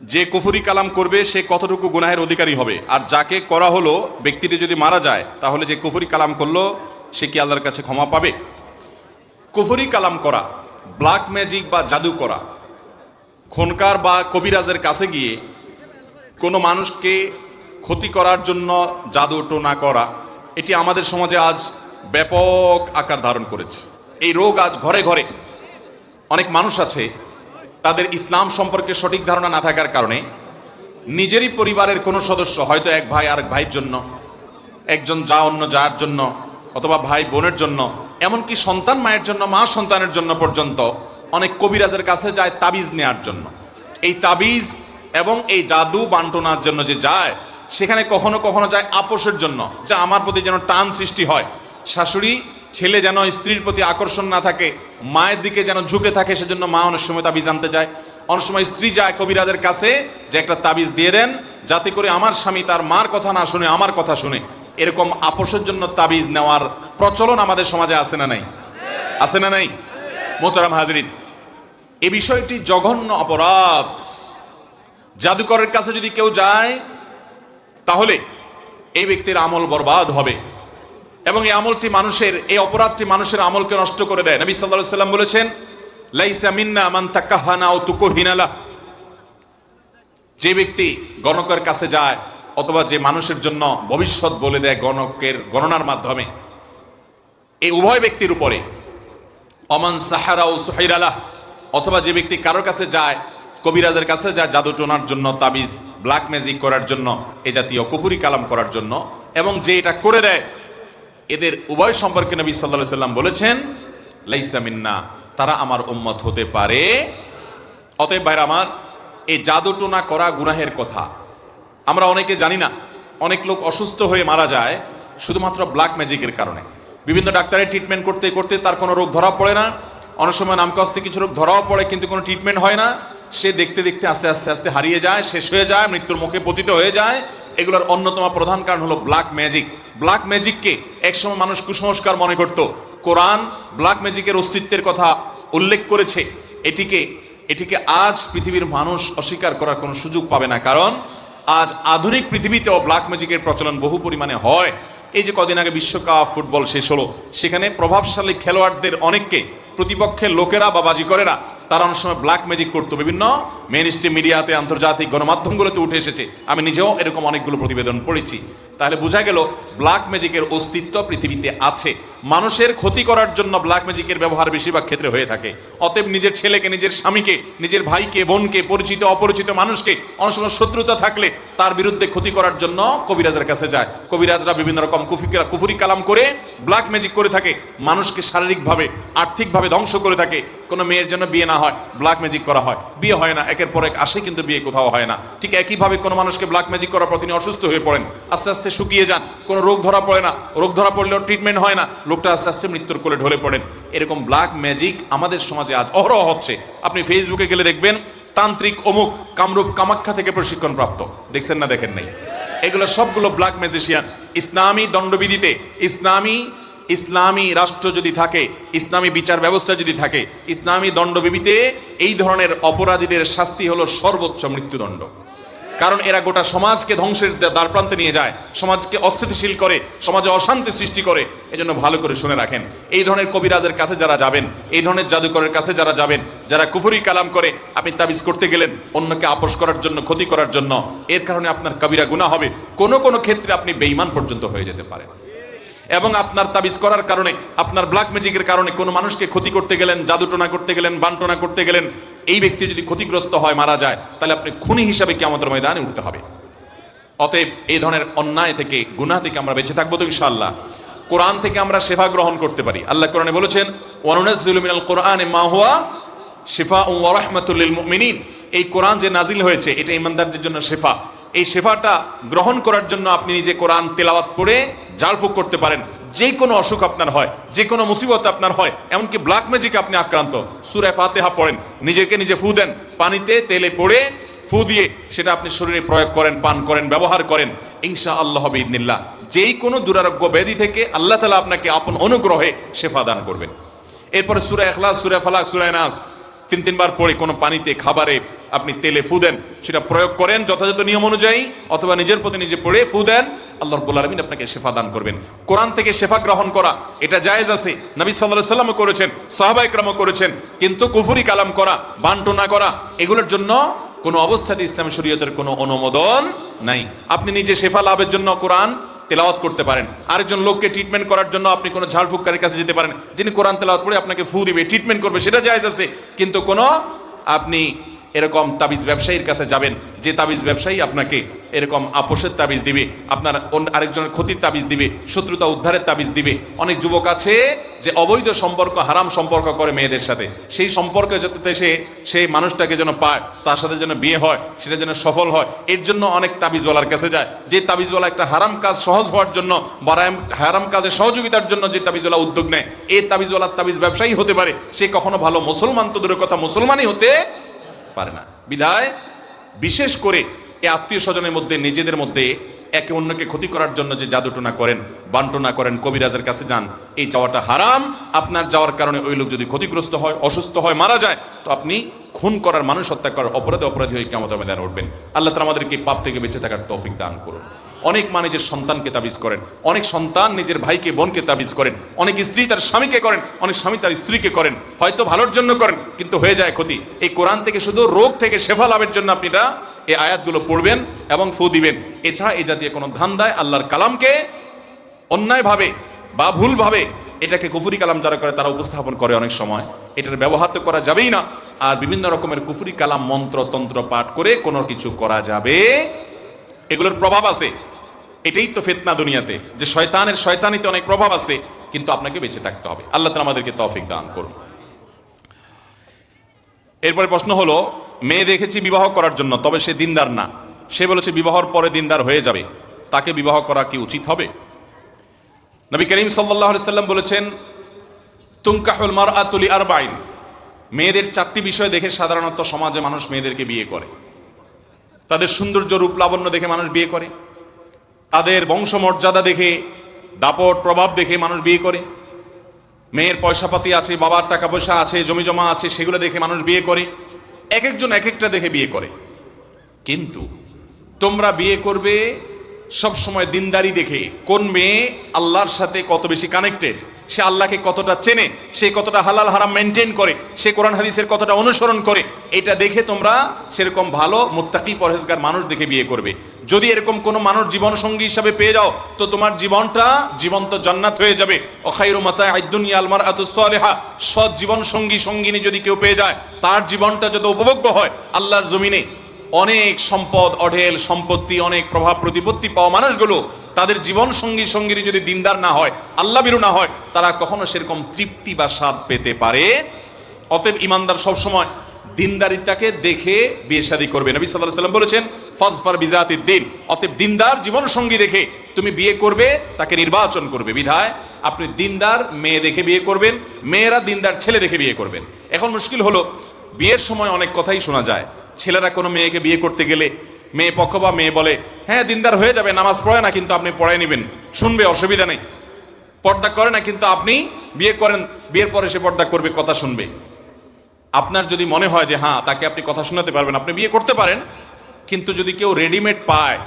যে কুফরি কালাম করবে সে কতটুকু গুনাহের অধিকারী হবে, আর যাকে করা হলো ব্যক্তিটি যদি মারা যায় তাহলে যে কুফরি কালাম করলো সে কি আল্লাহর কাছে ক্ষমা পাবে? কুফরি কালাম করা, ব্ল্যাক ম্যাজিক বা জাদু করা, খনকার বা কবিরাজের কাছে গিয়ে কোনো মানুষকে ক্ষতি করার জন্য জাদু টোনা করা, এটি আমাদের সমাজে আজ ব্যাপক আকার ধারণ করেছে। এই রোগ আজ ঘরে ঘরে। অনেক মানুষ আছে তাদের ইসলাম সম্পর্কে সঠিক ধারণা না থাকার কারণে নিজেরই পরিবারের কোনো সদস্য, হয়তো এক ভাই আরেক ভাইয়ের জন্য, একজন যা অন্য যার জন্য, অথবা ভাই বোনের জন্য, এমনকি সন্তান মায়ের জন্য, মা সন্তানের জন্য পর্যন্ত অনেক কবিরাজের কাছে যায় তাবিজ নেওয়ার জন্য। এই তাবিজ এবং এই জাদু বান্টনার জন্য যে যায়, সেখানে কখনো কখনো যায় আপোষের জন্য, যা আমার প্রতি যেন টান সৃষ্টি হয়, শাশুড়ি ছেলে যেন স্ত্রীর প্রতি আকর্ষণ না থাকে, মায়ের দিকে যেন ঝুঁকে থাকে, সেজন্য মা অনেক সময় তাবিজ আনতে যায়। অনেক সময় স্ত্রী যায় কবিরাজের কাছে যে একটা তাবিজ দিয়ে দেন যাতে করে আমার স্বামী তার মার কথা না শুনে আমার কথা শুনে। এরকম আপোষের জন্য তাবিজ নেওয়ার প্রচলন আমাদের সমাজে আছে না নাই? আছে না নাই? মোহতারাম হাজরিন, এই বিষয়টি জঘন্য অপরাধ। জাদুকরের কাছে যদি কেউ যায় তাহলে এই ব্যক্তির আমল বরবাদ হবে, এবং এই আমলটি মানুষের, এই অপরাধটি মানুষের আমলকে নষ্ট করে দেয়। নবী সাল্লাল্লাহু আলাইহি ওয়াসাল্লাম বলেছেন, লাইসা মিন্না মান তাকাহানা আও তুকুহিনালা। যে ব্যক্তি গণকের কাছে যায় অথবা যে মানুষের জন্য ভবিষ্যৎ বলে দেয় গণকের গণনার মাধ্যমে, এই উভয় ব্যক্তির উপরে, অমান সাহারা ও সুহাইরালা, অথবা যে ব্যক্তি কারোর কাছে যায়, কবিরাজের কাছে যায় জাদু টোনার জন্য, তাবিজ ব্ল্যাক ম্যাজিক করার জন্য, এ জাতীয় কুফরি কালাম করার জন্য, এবং যে এটা করে দেয়, এদের উভয় সম্পর্কে নবী সাল্লাল্লাহু আলাইহি ওয়াসাল্লাম বলেছেন, লাইসা মিন্না, তারা আমার উম্মত হতে পারে। অতএব ভাইরা আমার, এই জাদু টোনা করা গুনাহের কথা আমরা অনেকে জানি না। অনেক লোক অসুস্থ হয়ে মারা যায় শুধুমাত্র ব্ল্যাক ম্যাজিকের কারণে। বিভিন্ন ডাক্তারের ট্রিটমেন্ট করতে করতে তার কোনো রোগ ধরা পড়ে না, অনেক সময় নামকাস্তে কিছু রোগ ধরাও পড়ে কিন্তু কোনো ট্রিটমেন্ট হয় না। সে দেখতে দেখতে আস্তে আস্তে আস্তে হারিয়ে যায়, শেষ হয়ে যায়, মৃত্যুর মুখে পতিত হয়ে যায়। এগুলোর অন্যতম প্রধান কারণ হলো ব্ল্যাক ম্যাজিক। ব্ল্যাক ম্যাজিককে একসময় মানুষ কুসংস্কার মনে করত। কোরআন ব্ল্যাক ম্যাজিকের অস্তিত্বের কথা উল্লেখ করেছে। এটিকে আজ পৃথিবীর মানুষ অস্বীকার করার কোনো সুযোগ পাবে না, কারণ আজ আধুনিক পৃথিবীতেও ব্ল্যাক ম্যাজিকের প্রচলন বহু পরিমাণে হয়। এই যে কদিন আগে বিশ্বকাপ ফুটবল শেষ হলো, সেখানে প্রভাবশালী খেলোয়াড়দের অনেককে প্রতিপক্ষের লোকেরা বা বাজিকরেরা তারা অনেক সময় ব্ল্যাক ম্যাজিক করতো। বিভিন্ন মেইন স্ট্রিম মিডিয়াতে, আন্তর্জাতিক গণমাধ্যমগুলোতে উঠে এসেছে। আমি নিজেও এরকম অনেকগুলো প্রতিবেদন পড়েছি। তাহলে বোঝা গেল ব্ল্যাক ম্যাজিকের অস্তিত্ব পৃথিবীতে আছে। মানুষের ক্ষতি করার জন্য ব্ল্যাক ম্যাজিকের ব্যবহার বেশিরভাগ ক্ষেত্রে হয়ে থাকে। অতএব নিজের ছেলেকে, নিজের স্বামীকে, নিজের ভাইকে, বোনকে, পরিচিত অপরিচিত মানুষকে অনেক সময় শত্রুতা থাকলে তার বিরুদ্ধে ক্ষতি করার জন্য কবিরাজের কাছে যায়। কবিরাজরা বিভিন্ন রকম কুফরি কালাম করে ব্ল্যাক ম্যাজিক করে থাকে, মানুষকে শারীরিকভাবে, আর্থিকভাবে ধ্বংস করে থাকে। কোনো মেয়ের জন্য বিয়ে না হয়, ব্ল্যাক ম্যাজিক করা হয়, বিয়ে হয় না, একের পর এক আসে কিন্তু বিয়ে কোথাও হয় না। ঠিক একইভাবে কোনো মানুষকে ব্ল্যাক ম্যাজিক করার পর তিনি অসুস্থ হয়ে পড়েন, আস্তে আস্তে শুকিয়ে যান, কোনো রোগ ধরা পড়ে না, রোগ ধরা পড়লেও ট্রিটমেন্ট হয় না, লোকটা আস্তে আস্তে মৃত্যুর কোলে ঢলে পড়েন। এরকম ব্ল্যাক ম্যাজিক আমাদের সমাজে আজ অহরহ হচ্ছে। আপনি ফেসবুকে গেলে দেখবেন তান্ত্রিক অমুক কামরূপ কামাখ্যা থেকে প্রশিক্ষণ প্রাপ্ত, দেখছেন না? দেখেন নাই? এগুলো সবগুলো ব্ল্যাক ম্যাজিশিয়ান। ইসলামী দণ্ডবিধিতে, ইসলামী রাষ্ট্র যদি থাকে, ইসলামী বিচার ব্যবস্থা যদি থাকে, ইসলামী দণ্ডবিধিতে এই ধরনের অপরাধীদের শাস্তি হলো সর্বোচ্চ মৃত্যুদণ্ড। কারণ এরা গোটা সমাজকে ধ্বংসের দ্বারপ্রান্তে নিয়ে যায়, সমাজকে অস্থিতিশীল করে, সমাজে অশান্তি সৃষ্টি করে। এজন্য ভালো করে শুনে রাখেন, এই ধরনের কবিরাজের কাছে যারা যাবেন, এই ধরনের জাদুকরের কাছে যারা যাবেন, যারা কুফরি কালাম করে, আপনি তাবিজ করতে গেলেন অন্যকে আপোষ করার জন্য, ক্ষতি করার জন্য, এর কারণে আপনার কবিরা গুনাহ হবে। কোনো কোনো ক্ষেত্রে আপনি বেঈমান পর্যন্ত হয়ে যেতে পারেন। এবং আপনার তাবিজ করার কারণে, আপনার ব্ল্যাক ম্যাজিকের কারণে কোনো মানুষকে ক্ষতি করতে গেলেন, জাদুটোনা করতে গেলেন, বানটোনা করতে গেলেন, এই ব্যক্তি যদি ক্ষতিগ্রস্ত হয়, মারা যায়, তাহলে আপনি খুনি হিসাবে কিয়ামতের ময়দানে উঠতে হবে। অতএব এই ধরনের অন্যায় থেকে, গুনাহ থেকে আমরা বেঁচে থাকবো তো ইনশাআল্লাহ। কোরআন থেকে আমরা শেফা গ্রহণ করতে পারি। আল্লাহ কোরআনে বলেছেন, ওয়ানুনাজ্জিলু মিনাল কোরআনি মা হুয়া শিফাউন ওয়া রাহমাতুল লিল মুমিনিন। এই কোরআন যে নাজিল হয়েছে, এটা ঈমানদারদের জন্য শেফা। এই শেফাটা গ্রহণ করার জন্য আপনি নিজে কোরআন তেলাওয়াত পড়ে ঝাড়ফুঁক করতে পারেন। যে কোনো অসুখ আপনার হয়, যে কোনো মুসিবত আপনার হয়, এমনকি ব্ল্যাক ম্যাজিকে আপনি আক্রান্ত, সূরা ফাতিহা পড়েন, নিজেকে নিজে ফু দেন, পানিতে তেলে পড়ে ফু দিয়ে সেটা আপনি শরীরে প্রয়োগ করেন, পান করেন, ব্যবহার করেন, ইনশাআল্লাহ বিইذনিল্লাহ যেই কোনো দুরারোগ্য ব্যাধি থেকে আল্লাহ তাআলা আপনাকে আপন অনুগ্রহে শেফা দান করবেন। এরপরে সূরা ইখলাস, সূরা ফালাক, সূরা নাস, তিনবার পরে কোনো পানিতে, খাবারে আপনি তেলে ফু দেন, সেটা প্রয়োগ করেন যথাযথ নিয়ম অনুযায়ী, অথবা নিজের প্রতি নিজে পড়ে ফু দেন, আল্লাহ রাব্বুল আলামিন আপনাকে শেফা দান করবেন। কোরআন থেকে শেফা গ্রহণ করা এটা জায়েজ আছে, নবী সাল্লাল্লাহু আলাইহি ওয়াসাল্লাম করেছেন, সাহাবায়ে কেরামও করেছেন। কিন্তু কুফরি কালাম করা, বান্টনা করা, এগুলোর জন্য কোনো অবস্থাতে ইসলামী শরীয়তের কোনো অনুমোদন নাই। আপনি নিজে শেফা লাভের জন্য কোরআন তেলাওয়াত করতে পারেন, আরেকজন লোককে ট্রিটমেন্ট করার জন্য আপনি কোনো ঝাড়ফুঁককারীর কাছে যেতে পারেন, যিনি কোরআন তেলাওয়াত করে আপনাকে ফু দিবে, ট্রিটমেন্ট করবে, সেটা জায়েজ আছে। কিন্তু কোনো আপনি এরকম তাবিজ ব্যবসায়ীর কাছে যাবেন, যে তাবিজ ব্যবসায়ী আপনাকে এরকম আপোষের তাবিজ দিবে, আপনার আরেকজনের ক্ষতির তাবিজ দিবে, শত্রুতা উদ্ধারের তাবিজ দিবে। অনেক যুবক আছে যে অবৈধ সম্পর্ক, হারাম সম্পর্ক করে মেয়েদের সাথে, সেই সম্পর্কে যাতে সেই মানুষটাকে যেন পায়, তার সাথে যেন বিয়ে হয়, সেটা যেন সফল হয়, এর জন্য অনেক তাবিজওয়ালার কাছে যায়। যে তাবিজওয়ালা একটা হারাম কাজ সহজ হওয়ার জন্য বা হারাম কাজে সহযোগিতার জন্য যে তাবিজওয়ালা উদ্যোগ নেয়, এই তাবিজওয়ালার তাবিজ ব্যবসায়ী হতে পারে, সে কখনো ভালো মুসলমান তো দূরের কথা মুসলমানই হতে পারে না। বিধায় বিশেষ করে এই আত্মীয় স্বজনের মধ্যে, নিজেদের মধ্যে একে অন্যকে ক্ষতি করার জন্য যে জাদুটোনা করেন, বান্টনা করেন, কবিরাজের কাছে যান, এই যাওয়াটা হারাম। আপনার যাওয়ার কারণে ওই লোক যদি ক্ষতিগ্রস্ত হয়, অসুস্থ হয়, মারা যায়, তো আপনি খুন করার, মানুষ হত্যা করার অপরাধী হয়ে কিয়ামতের ময়দানে উঠবেন। আল্লাহ তাআলা আমাদেরকে পাপ থেকে বেঁচে থাকার তৌফিক দান করুন। অনেক মা নিজের সন্তানকে তাবিজ করেন, অনেক সন্তান নিজের ভাইকে বোনকে তাবিজ করেন, অনেক স্ত্রী তার স্বামীকে করেন, অনেক স্বামী তার স্ত্রীকে করেন, হয়তো ভালোর জন্য করেন কিন্তু হয়ে যায় ক্ষতি। এই কোরআন থেকে শুধু রোগ থেকে শেফা লাভের জন্য আপনি এই আয়াতগুলো পড়বেন এবং ফু দিবেন। এছাড়া এই জাতীয় কোনো ধান্দায় আল্লাহর কালামকে অন্যায়ভাবে বা ভুলভাবে এটাকে কুফরি কালাম যারা করে তারা উপস্থাপন করে, অনেক সময় এটার ব্যবহার তো করা যাবেই না। আর বিভিন্ন রকমের কুফরি কালাম, মন্ত্র তন্ত্র পাঠ করে কোনো কিছু করা যাবে, এগুলোর প্রভাব আছে। এটাই তো ফিতনা দুনিয়াতে, যে শয়তানিতে অনেক প্রভাব আছে, কিন্তু আপনাকে বেঁচে থাকতে হবে। আল্লাহ তাআলা আমাদেরকে তৌফিক দান করুন। এরপরে প্রশ্ন হলো, মেয়ে দেখেছি বিবাহ করার জন্য, তবে সে দিনদার না, সে বলেছে বিবাহর পরে দিনদার হয়ে যাবে, তাকে বিবাহ করা কি উচিত হবে? নবী করিম সাল্লাল্লাহু আলাইহি সাল্লাম বলেছেন, তুনকাহুল মারআতু লিআরবাইন, মেয়েদের 4টি বিষয় দেখে সাধারণত সমাজে মানুষ মেয়েদেরকে বিয়ে করে। তাদের সৌন্দর্য, রূপ, লাবণ্য দেখে মানুষ বিয়ে করে, তাদের বংশমর্যাদা দেখে, দাপট প্রভাব দেখে মানুষ বিয়ে করে, মেয়ের পয়সাপাতি আছে, বাবার টাকা পয়সা আছে, জমি জমা আছে, সেগুলো দেখে মানুষ বিয়ে করে। এক একজন এক একটা দেখে বিয়ে করে। কিন্তু তোমরা বিয়ে করবে সব সময় দিনদারি দেখে, কোন মেয়ে আল্লাহর সাথে কত বেশি কানেক্টেড, সে আল্লাহকে কতটা চেনে, সে কতটা হালাল হারাম মেনটেন করে, সে কোরআন হাদিসের কতটা অনুসরণ করে, এটা দেখে তোমরা সেরকম ভালো মুত্তাকি পরহেজগার মানুষ দেখে বিয়ে করবে। যদি এরকম কোনো মানুষ জীবন সঙ্গী হিসাবে পেয়ে যাও, তো তোমার জীবনটা জীবন্ত জান্নাত হয়ে যাবে। ও খায়রু মাতাআদ দুনিয়া আল মারআতুস সালিহা, সৎ জীবন সঙ্গিনী যদি কেউ পেয়ে যায়, তার জীবনটা যত উপভোগ্য হয়। আল্লাহর জমিনে অনেক সম্পদ, অঢেল সম্পত্তি, অনেক প্রভাব প্রতিপত্তি পাওয়া মানুষগুলো তাদের জীবন সঙ্গী যদি দিনদার না হয়, আল্লাহ ভীরু না হয়, তারা কখনো সেরকম তৃপ্তি বা স্বাদ পেতে পারে। অতএব ইমানদার সবসময় দিনদারিতাকে দেখে বিয়ে শাদী করবে। নবী সাল্লাল্লাহু আলাইহি ওয়াসাল্লাম বলেছেন, ফাজফার বিজাতিদ দ্বীন, অতএব দিনদার জীবন সঙ্গী দেখে তুমি বিয়ে করবে, তাকে নির্বাচন করবে। বিধায় আপনি দিনদার মেয়ে দেখে বিয়ে করবেন, মেয়েরা দিনদার ছেলে দেখে বিয়ে করবেন। এখন মুশকিল হলো, বিয়ের সময় অনেক কথাই শোনা যায়। ছেলেরা কোনো মেয়েকে বিয়ে করতে গেলে মেয়ে পক্ষ বা মেয়ে বলে, হ্যাঁ দিনদার হয়ে যাবে, নামাজ পড়ে না কিন্তু আপনি পড়ায় নেবেন, শুনবে, অসুবিধা নেই। পর্দা করে না কিন্তু আপনি বিয়ে করেন, বিয়ের পরে সে পর্দা করবে, কথা শুনবে। আপনার যদি মনে হয় যে হ্যাঁ তাকে আপনি কথা শোনাতে পারবেন, আপনি বিয়ে করতে পারেন। কিন্তু যদি কেউ রেডিমেড পায়,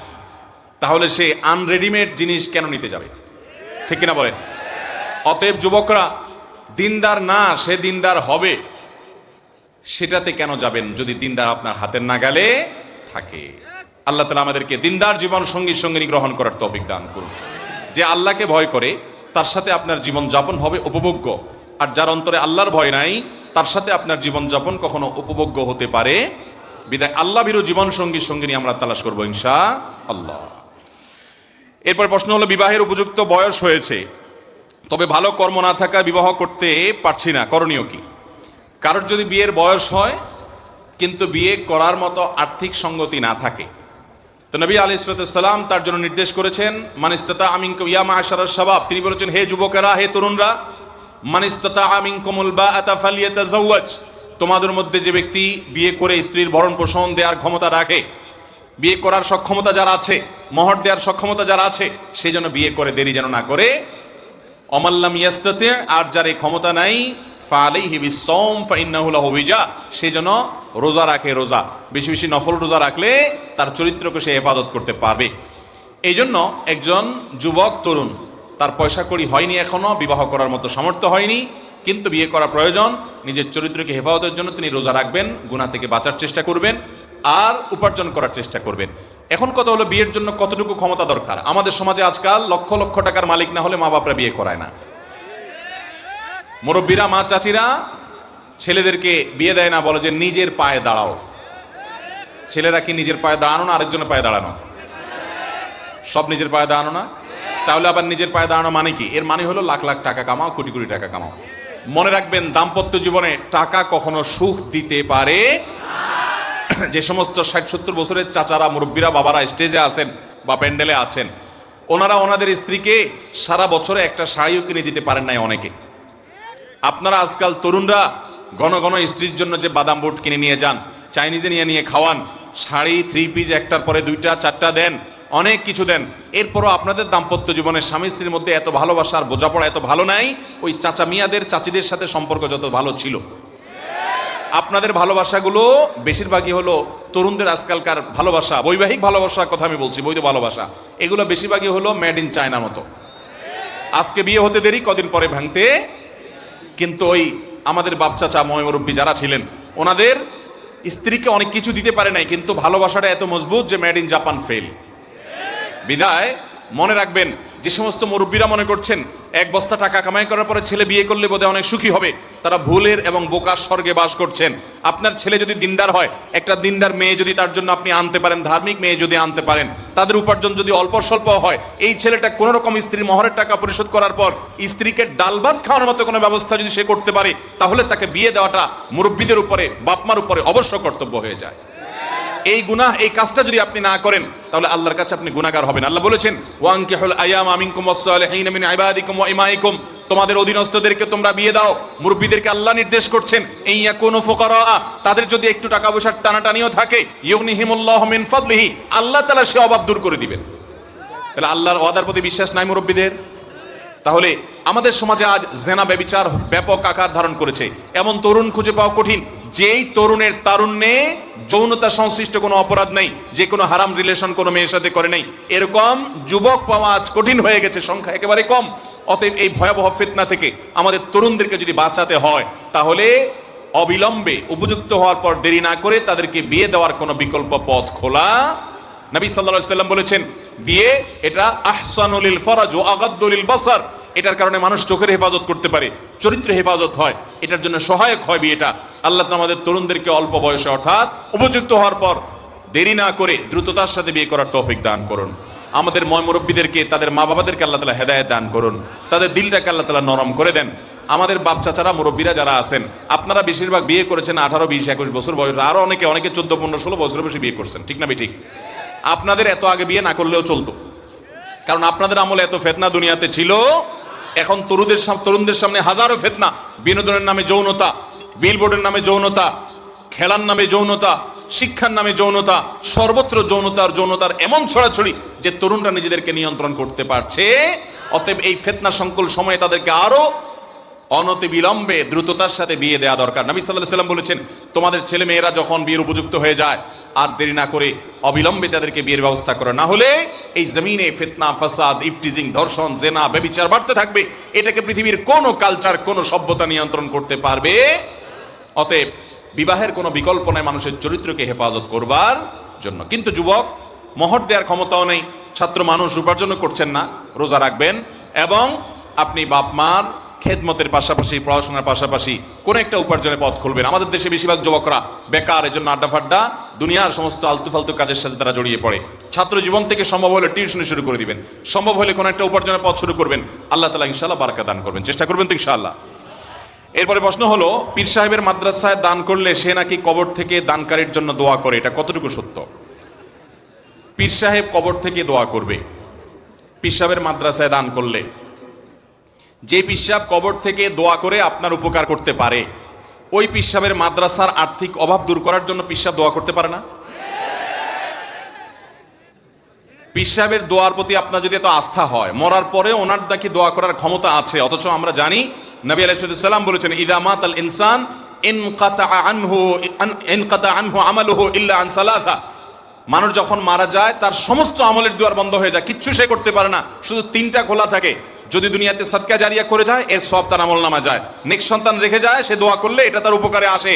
তাহলে সে আনরেডিমেড জিনিস কেন নিতে যাবে? ঠিক কিনা বলেন? অতএব যুবকরা, দিনদার না সে দিনদার হবে, সেটাতে কেন যাবেন যদি দিনদার আপনার হাতের নাগালে থাকে? আল্লাহ তাআলা আমাদেরকে দিনদার জীবন সঙ্গিনী গ্রহণ করার তৌফিক দান করুন। যে আল্লাহকে ভয় করে তার সাথে আপনার জীবন যাপন হবে উপভোগ্য, আর যার অন্তরে আল্লাহর ভয় নাই তার সাথে আপনার জীবন যাপন কখনো উপভোগ্য হতে পারে। বিধায় আল্লাহ ভীরু জীবন সঙ্গিনী আমরা তালাশ করবো ইনশাআল্লাহ। এরপর প্রশ্ন হলো, বিবাহের উপযুক্ত বয়স হয়েছে, তবে ভালো কর্ম না থাকা বিবাহ করতে পারছি না, করণীয় কি? কারোর যদি বিয়ের বয়স হয় কিন্তু বিয়ে করার মতো আর্থিক সঙ্গতি না থাকে, তো নবী আলাইহিস সালাম তার জন্য নির্দেশ করেছেন, মান ইসতাতা মিনকুম ইয়া মা'আশারাশ শাবাব, তিনি বলেছেন, হে যুবকেরা, হে তরুণরা, মান ইসতাতা মিনকুমুল বাআতা ফালিয়াতাযাওয়াজ, তোমাদের মধ্যে যে ব্যক্তি বিয়ে করে স্ত্রীর ভরণ পোষণ দেওয়ার ক্ষমতা রাখে, বিয়ে করার সক্ষমতা যার আছে, মোহর দেওয়ার সক্ষমতা যার আছে, সেই জন্য বিয়ে করে দেরি যেন না করে। অমাল্লাম ইয়াস্তাতি, আর যার এই ক্ষমতা নাই, ফালাইহি বিসসাওম ফাইন্নাহু লাহু ওয়িজা, সে যেন রোজা রাখে। রোজা বেশি বেশি নফল রোজা রাখলে তার চরিত্রকে সে হেফাজত করতে পারবে। এই জন্য একজন যুবক তরুণ, তার পয়সা কড়ি হয়নি, এখনো বিবাহ করার মতো সামর্থ্য হয়নি, কিন্তু বিয়ে করা প্রয়োজন। নিজের চরিত্রকে হেফাজতের জন্য তিনি রোজা রাখবেন, গুনাহ থেকে বাঁচার চেষ্টা করবেন, আর উপার্জন করার চেষ্টা করবেন। এখন কথা হলো বিয়ের জন্য কতটুকু ক্ষমতা দরকার। আমাদের সমাজে আজকাল লক্ষ লক্ষ টাকার মালিক না হলে মা বাপরা বিয়ে করায় না। মুরব্বীরা, মা চাচিরা ছেলেদেরকে বিয়ে দেয় না, বলে যে নিজের পায়ে দাঁড়াও। ছেলেরা কি নিজের পায়ে দাঁড়ানো না আরেকজনের পায়ে দাঁড়ানো? সব নিজের পায়ে দাঁড়ানো না? তাহলে আবার নিজের পায়ে দাঁড়ানো মানে কি? এর মানে হলো লাখ লাখ টাকা কামাও, কোটি কোটি টাকা কামাও। মনে রাখবেন, দাম্পত্য জীবনে টাকা কখনো সুখ দিতে পারে। যে সমস্ত 60-70 বছরের চাচারা, মুরব্বীরা, বাবারা স্টেজে আছেন বা প্যান্ডেলে আছেন, ওনারা ওনাদের স্ত্রীকে সারা বছরে একটা শাড়িও কিনে দিতে পারেন নাই অনেকে। আপনারা আজকাল তরুণরা ঘন ঘন স্ত্রীর জন্য যে বাদাম বুট কিনে নিয়ে যান, চাইনিজে নিয়ে নিয়ে খাওয়ান, শাড়ি, 3 পিস একটার পরে 2টা 4টা দেন, অনেক কিছু দেন, এরপরও আপনাদের দাম্পত্য জীবনে স্বামী স্ত্রীর মধ্যে এত ভালোবাসা আর বোঝাপড়া এত ভালো নাই ওই চাচা মিয়াদের, চাচিদের সাথে সম্পর্ক যত ভালো ছিল। আপনাদের ভালোবাসাগুলো বেশিরভাগই হলো তরুণদের আজকালকার ভালোবাসা, বৈবাহিক ভালোবাসার কথা আমি বলছি, বৈধ ভালোবাসা, এগুলো বেশিরভাগই হলো মেড ইন চায়নার মতো। আজকে বিয়ে হতে দেরি, কদিন পরে ভাঙতে। কিন্তু ওই আমাদের বাপ চাচা, মুরব্বী যারা ছিলেন, ওনাদের স্ত্রীকে অনেক কিছু দিতে পারে নাই, কিন্তু ভালোবাসাটা এত মজবুত যে মেড ইন জাপান ফেল। বিদায় মনে রাখবেন, যে সমস্ত মুরব্বীরা মনে করছেন 1 বস্তা টাকা কামাই করার পরে ছেলে বিয়ে করলে বোধহয় অনেক সুখী হবে, তারা ভুলের এবং বোকার স্বর্গে বাস করছেন। আপনার ছেলে যদি দিনদার হয়, একটা দিনদার মেয়ে যদি তার জন্য আপনি আনতে পারেন, ধার্মিক মেয়ে যদি আনতে পারেন, তাদের উপার্জন যদি অল্প স্বল্প হয়, এই ছেলেটা কোনো রকম স্ত্রীর মহরের টাকা পরিশোধ করার পর স্ত্রীকে ডাল ভাত খাওয়ানোর মতো কোনো ব্যবস্থা যদি সে করতে পারে, তাহলে তাকে বিয়ে দেওয়াটা মুরব্বীদের উপরে, বাপমার উপরে অবশ্য কর্তব্য হয়ে যায়। এই গুনাহ, এই কাজটা যদি আপনি না করেন, তাহলে আল্লাহর কাছে আপনি গুনাহগার হবেন। আল্লাহ বলেছেন, ওয়ানকিহুল আয়ামা মিনকুম ওয়াস-সালিহিনা মিন ইবাদিকুম ওয়া ইমাইকুম, তোমাদের অধীনস্থদেরকে তোমরা বিয়ে দাও। মুরব্বীদেরকে আল্লাহ নির্দেশ করছেন, ইয়াকুনু ফুকারা, তাদের যদি একটু টাকা পয়সার টানাটানিও থাকে, ইউগনিহিমুল্লাহু মিন ফাদলিহি, আল্লাহ তাআলা সে অভাব দূর করে দিবেন। তাহলে আল্লাহর ওয়াদার প্রতি বিশ্বাস নাই মুরব্বীদের? তাহলে আমাদের সমাজে আজ জেনা, ব্যভিচার ব্যাপক আকার ধারণ করেছে। এমন তরুণ খুঁজে পাওয়া কঠিন, যেই তরুণের তারুণ্যে যৌনতা সংশ্লিষ্ট কোনো অপরাধ নেই, যে কোনো হারাম রিলেশন কোনো মেয়ের সাথে করে নেই, এরকম যুবক পাওয়া আজ কঠিন হয়ে গেছে, সংখ্যা একেবারে কম। অতএব এই ভয়াবহ ফিতনা থেকে আমাদের তরুণদেরকে যদি বাঁচাতে হয়, তাহলে অবিলম্বে উপযুক্ত হওয়ার পর দেরি না করে তাদেরকে বিয়ে দেওয়ার কোনো বিকল্প পথ খোলা। নবী সাল্লাল্লাহু আলাইহি সাল্লাম বলেছেন, বিয়ে এটা আহসানুল লিল ফরাজ ওয়া আগাদ্দুল লিল বাসার, এটার কারণে মানুষ চোখের হেফাজত করতে পারে, চরিত্র হেফাজত হয়, এটার জন্য সহায়ক হয় বিয়েটা। আল্লাহ তাআলা আমাদের তরুণদেরকে অল্প বয়সে অর্থাৎ উপযুক্ত হওয়ার পর দেরি না করে দ্রুততার সাথে বিয়ে করার তৌফিক দান করুন। আমাদের মুরব্বীদেরকে, তাদের মা বাবাদেরকে আল্লাহ তাআলা হেদায়েত দান করুন, তাদের দিলটাকে আল্লাহ তাআলা নরম করে দেন। আমাদের বাপ চাচারা, মুরব্বীরা যারা আছেন, আপনারা বেশিরভাগ বিয়ে করেছেন 18, 20, 21 বছর বয়স, আরো অনেকে 14, 15, 16 বছর বয়সে বিয়ে করছেন, ঠিক না ঠিক? আপনাদের এত আগে বিয়ে না করলেও চলতো, কারণ আপনাদের আমলে এত ফিতনা দুনিয়াতে ছিল। এখন তরুণদের সামনে হাজারো ফিতনা, বিনোদনের নামে যৌনতা, বিলবোর্ডের নামে যৌনতা, খেলার নামে যৌনতা, শিক্ষার নামে যৌনতা, সর্বত্র যৌনতার এমন ছড়াছড়ি যে তরুণরা নিজেদেরকে নিয়ন্ত্রণ করতে পারছে। অতএব এই ফিতনা সংকুল সময়ে তাদেরকে আরো অনতি বিলম্বে দ্রুততার সাথে বিয়ে দেওয়া দরকার। নবী সাল্লাল্লাহু আলাইহি সাল্লাম বলেছেন, তোমাদের ছেলে মেয়েরা যখন বিয়ের উপযুক্ত হয়ে যায়, আর দেরি না করে অবিলম্বে তাদেরকে বিয়ের ব্যবস্থা করো, না হলে এই জমিনে ফিতনা, ফাসাদ, ইফটিজিং, ধর্ষণ, জেনা, ব্যভিচার বাড়তে থাকবে। এটাকে পৃথিবীর কোনো কালচার, কোনো সভ্যতা নিয়ন্ত্রণ করতে পারবে। অতএব বিবাহের কোনো বিকল্প নাই মানুষের চরিত্রকে হেফাজত করবার জন্য। কিন্তু যুবক, মহর দেওয়ার ক্ষমতাও নেই, ছাত্র মানুষ, উপার্জনও করছেন না, রোজা রাখবেন এবং আপনি বাপ মার খেদমতের পাশাপাশি, পড়াশোনার পাশাপাশি কোনো একটা উপার্জনের পথ খুলবেন। আমাদের দেশে বেশিরভাগ যুবকরা বেকার, এজন্য আড্ডা ফাড্ডা, দুনিয়ার সমস্ত আলতু ফালতু কাজের সাথে তারা জড়িয়ে পড়ে। ছাত্র জীবন থেকে সম্ভব হলে টিউশনি শুরু করে দিবেন, সম্ভব হলে কোনো একটা উপার্জনের পথ শুরু করবেন। আল্লাহ তাআলা ইনশাআল্লাহ বারাকা দান করবেন, চেষ্টা করবেন তো ইনশাআল্লাহ। এরপরে প্রশ্ন হলো, পীর সাহেবের মাদ্রাসায় দান করলে সে নাকি কবর থেকে দানকারীর জন্য দোয়া করে, এটা কতটুকু সত্য? পীর সাহেব কবর থেকে দোয়া করবে? পীর সাহেবের মাদ্রাসায় দান করলে যে পীর সাহেব কবর থেকে দোয়া করে আপনার উপকার করতে পারে, ওই পীর সাহেবের মাদ্রাসার আর্থিক অভাব দূর করার জন্য পীর সাহেব দোয়া করতে পারে না? পীর সাহেবের দোয়ার প্রতি আপনার যদি এত আস্থা হয়, মরার পরে ওনার নাকি দোয়া করার ক্ষমতা আছে, অথচ আমরা জানি নবী আলাইহিস সালাম বলেছেন, ইদা মাতাল ইনসান ইনকাতা আনহু আমালুহু ইল্লা আন সালাসা। মানুষ যখন মারা যায় তার সমস্ত আমলের দুয়ার বন্ধ হয়ে যায়, কিচ্ছু সে করতে পারে না, শুধু তিনটা খোলা থাকে। যদি দুনিয়াতে সাদকা জারিয়া করে যায়, এর সব তার আমলনামা যায়। নেক্সট সন্তান রেখে যায়, সে দোয়া করলে এটা তার উপকারে আসে।